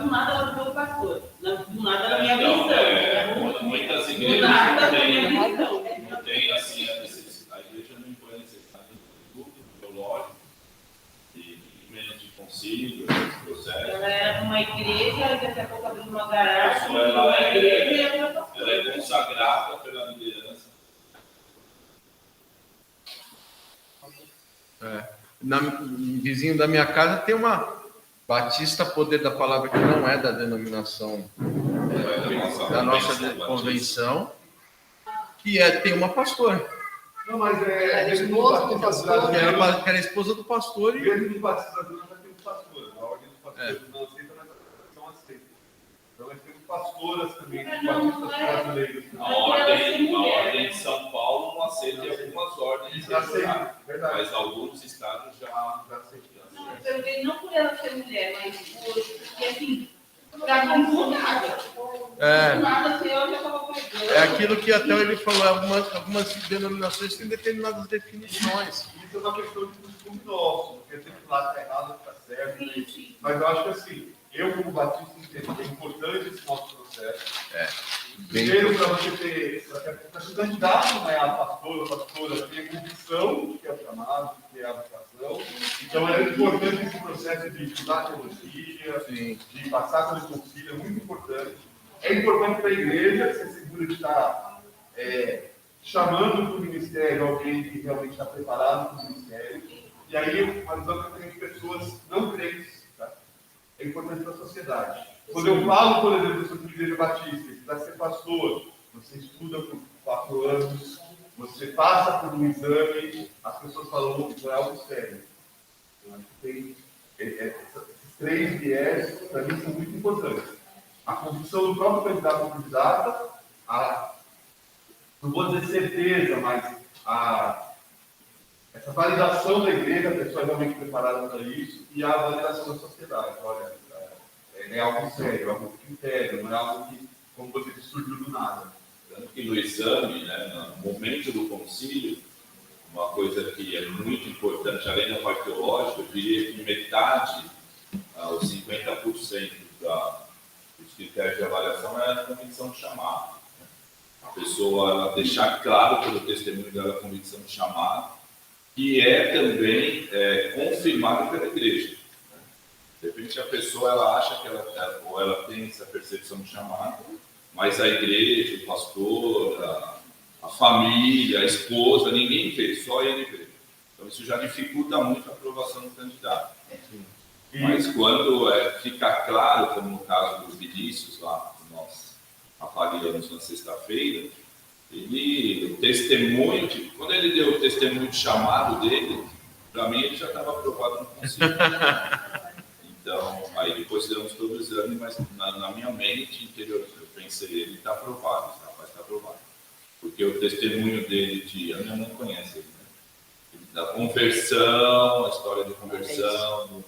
do nada ela virou pastor. Do nada ela me avisou. Muitas Do igrejas nada não ela me avisou. tem assim a necessidade. A igreja não impõe a necessidade de estudo teológico e menos de concílio, esse processo. Ela era uma igreja, daqui a pouco abriu uma garagem, Ela uma igreja e ela virou pastor. ela é consagrada pela liderança. Vizinho da minha casa tem uma Batista Poder da Palavra, que não é da denominação da nossa convenção, que tem uma pastora. Não, mas Era esposa do pastor. Que era a esposa do pastor. A E... igreja dos batistas brasileiros já tem um pastor. A ordem dos pastores não aceita, mas a tradição aceita. Então nós temos pastoras também, dos batistas brasileiros. A ordem de São Paulo não aceita algumas ordens, Já aceita, verdade. mas alguns estados já aceitam. Não por ela ser mulher, mas porque assim, ficava incomodada. Do nada, assim, eu já estava pregando. É aquilo que até ele falou, algumas denominações têm determinadas definições. Isso é uma questão de costume nosso, porque tem que lá está errado, está certo. Sim. Mas eu acho que assim, eu como batista entendo que é importante esse nosso processo. Primeiro, para você ter, para ser candidato, né, a pastora, tem a convicção de que é o chamado, de que é a vocação, e Então é importante esse processo de estudar teologia, de passar pelo concílio, é muito importante. É importante para a igreja ser segura de estar chamando para o ministério alguém que realmente está preparado para o ministério. E aí, analisando também pessoas não crentes, tá? É importante para a sociedade. Quando eu falo, por exemplo, sobre a igreja batista, que para ser pastor, você estuda por 4 anos, você passa por um exame, as pessoas falam que é algo sério. Eu acho que esses 3 viés, para mim, são muito importantes. A condição do próprio candidato ou candidata, não vou dizer certeza, mas essa validação da igreja, a pessoa é realmente preparada para isso, e a validação da sociedade. Olha, é algo sério, é algo critério, não é algo que, como você disse, surgiu do nada. Tanto que no exame, né, no momento do concílio, uma coisa que é muito importante, além da parte teológica, eu diria que metade, os 50% dos critérios de avaliação é a convicção de chamado. A pessoa deixar claro pelo testemunho dela a convicção de chamado, que é também confirmado pela igreja. De repente a pessoa ela acha que ela tem essa percepção de chamado, mas a igreja, o pastor, a família, a esposa, ninguém vê, só ele vê. Então isso já dificulta muito a aprovação do candidato. Mas quando fica claro, como no caso dos Vinícius, lá que nós avaliamos na sexta-feira, o testemunho, quando ele deu o testemunho de chamado dele, para mim ele já estava aprovado no conselho. Então, aí depois fizemos todo o exame, mas na minha mente interior, eu pensei, ele está aprovado, esse rapaz está aprovado. Porque o testemunho dele de Ana não conhece ele, né? Da conversão, a história de conversão,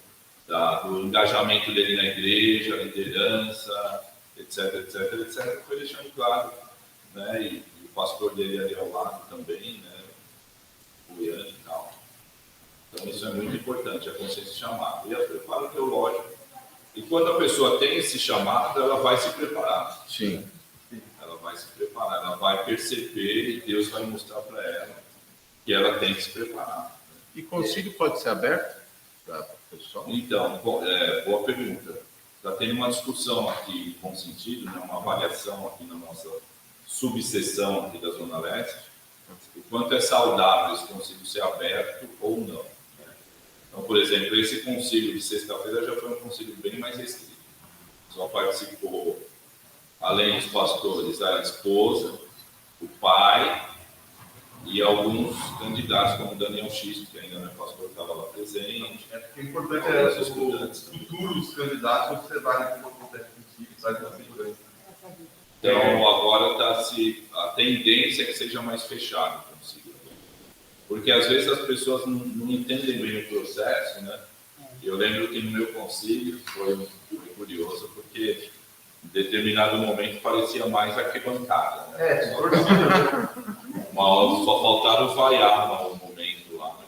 do engajamento dele na igreja, a liderança, etc. Foi deixando claro, né? E o pastor dele ali ao lado também, né? O Ian e tal. Então isso é muito importante, a consciência de chamado. E a preparo teológico. E quando a pessoa tem esse chamado, ela vai se preparar. Sim. Ela vai se preparar, ela vai perceber e Deus vai mostrar para ela que ela tem que se preparar. E concílio pode ser aberto para o pessoal? Então, boa pergunta. Está tendo uma discussão aqui com sentido, né, uma avaliação aqui na nossa subseção aqui da Zona Leste, o quanto é saudável esse concílio ser aberto ou não. Né? Então, por exemplo, esse concílio de sexta-feira já foi um concílio bem mais restrito. Só participou, além dos pastores, a esposa, o pai e alguns candidatos, como Daniel X, que ainda não é pastor, estava lá presente. O importante é os futuros candidatos observarem como acontece o concílio, sabe, da segurança. Então, agora a tendência é que seja mais fechado o concílio. Porque às vezes as pessoas não entendem bem o processo, né? Eu lembro que no meu concílio foi curioso, porque em determinado momento parecia mais arquibancada. Né? Mas só faltaram vaiar no momento lá.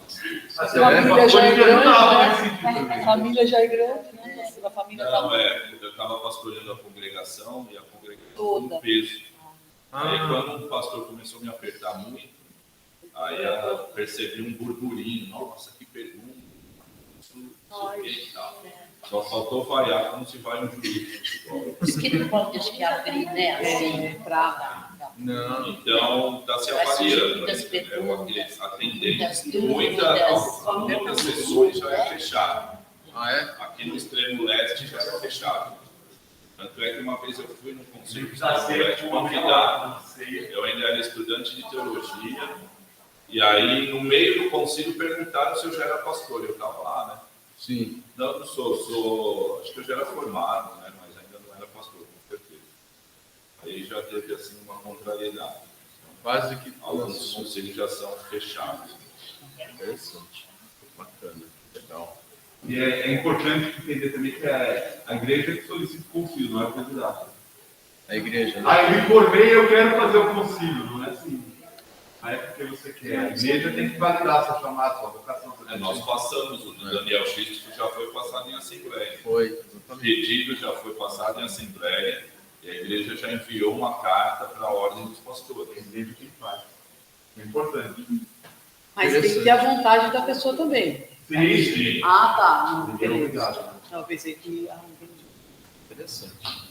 A família já é grande, né? A família já é grande, né? A família não, eu estava pastoreando a congregação e a congregação toda. Um peso. Aí quando o pastor começou a me apertar muito, aí eu percebi um burburinho. Nossa, que pergunta. Só faltou vaiar como se vai no juízo. Por isso que não pode deixar que abrir, né? Assim, não. Então, está se avaliando. A tendência. Muitas sessões já é fechada. Ah, é? Aqui no extremo leste já é fechado. Tanto é que uma vez eu fui no conselho do extremo leste convidado. Eu ainda era estudante de teologia. E aí, no meio do concílio, perguntaram se eu já era pastor. Eu estava lá, né? Sim. Não sou. Acho que eu já era formado, né? Mas ainda não era pastor, com certeza. Aí já teve, assim, uma contrariedade. Quase que alguns conselhos já são fechados. Interessante. Bacana. Legal. E é importante entender também que a igreja que solicita o concílio, não é o candidato. A igreja, né? Eu me formei, eu quero fazer o concílio, não é assim. Aí é porque você quer. A igreja tem que validar sua chamada, sua vocação. Nós passamos, o Daniel X já foi passado em assembleia. Foi, exatamente. O pedido já foi passado em assembleia e a igreja já enviou uma carta para a ordem dos pastores. A igreja que faz. É importante. Mas tem que ter a vontade da pessoa também. Sim. Ah, tá. Não, beleza. Obrigado. Não, eu pensei que. Ah, entendi. Interessante.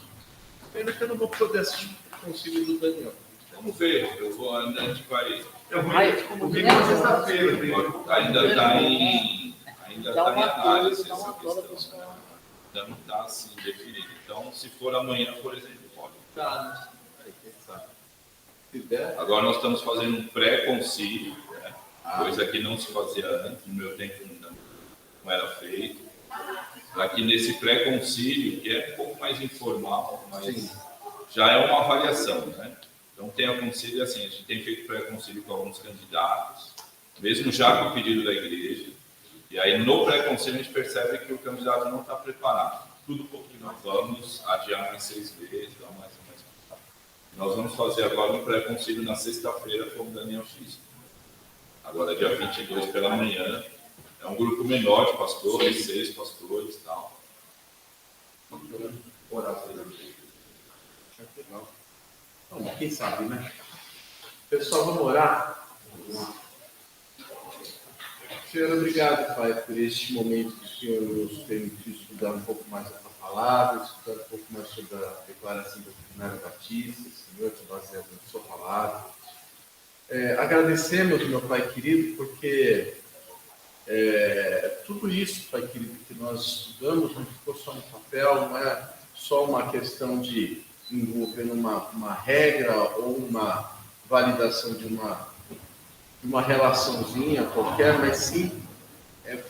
Pena que eu não vou poder assistir o concílio do Daniel. Vamos ver, eu vou andar, a gente vai. Eu vou Ai, como vi que é? na sexta-feira. Ainda está em. Ainda Dá está em uma análise coisa, dá essa uma coisa, questão. pessoal. Ainda não está assim definido. Então, se for amanhã, por exemplo, pode. Tá. Aí, quem sabe? Se der. Agora nós estamos fazendo um pré-concílio, né? Coisa que não se fazia antes, no meu tempo não era feito. Aqui nesse pré-concílio, que é um pouco mais informal, mas já é uma avaliação, né? Então tem a concílio assim, a gente tem feito pré-concílio com alguns candidatos, mesmo já com o pedido da igreja, e aí no pré-concílio a gente percebe que o candidato não está preparado. Tudo pouquinho nós vamos adiar mais 6 vezes, dar mais. Nós vamos fazer agora um pré-concílio na sexta-feira com o Daniel X. Agora, dia 22 pela manhã. É um grupo menor de pastores, 6 pastores e tal. Orar por ele. Legal. Bom, quem sabe, né? Pessoal, vamos orar? Senhor, obrigado, Pai, por este momento que o Senhor nos permitiu estudar um pouco mais a tua palavra, estudar um pouco mais sobre a declaração da doutrinária batista, Senhor, te baseado na sua palavra. Agradecemos, meu Pai querido, porque tudo isso, Pai querido, que nós estudamos não ficou só no papel, não é só uma questão de envolver uma regra ou uma validação de uma relaçãozinha qualquer, mas sim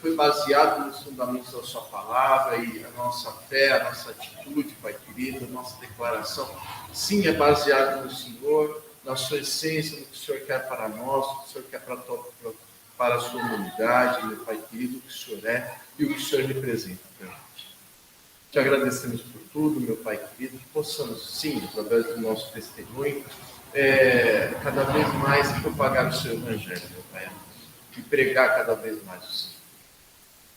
foi baseado nos fundamentos da sua palavra e a nossa fé, a nossa atitude, Pai querido, a nossa declaração, sim, é baseado no Senhor, na sua essência, no que o Senhor quer para nós, no que o Senhor quer para a sua humanidade, meu Pai querido, o que o Senhor é e o que o Senhor representa para a gente. Te agradecemos por tudo, meu Pai querido, que possamos, sim, através do nosso testemunho, cada vez mais propagar o seu Evangelho, meu Pai, e pregar cada vez mais o Senhor.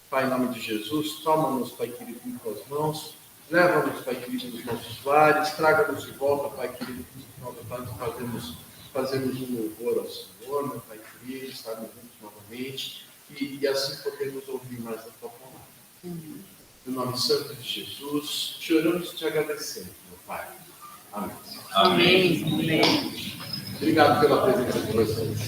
Pai, em nome de Jesus, toma-nos, Pai querido, em tuas mãos, leva-nos, Pai querido, nos nossos lares, traga-nos de volta, Pai querido, que no final da tarde fazemos um louvor ao Senhor, meu Pai querido, estarmos juntos novamente, e assim podemos ouvir mais da tua palavra. No nome santo de Jesus, te oramos e te agradecemos, meu Pai. Amém. Amém. Amém. Obrigado pela presença de vocês.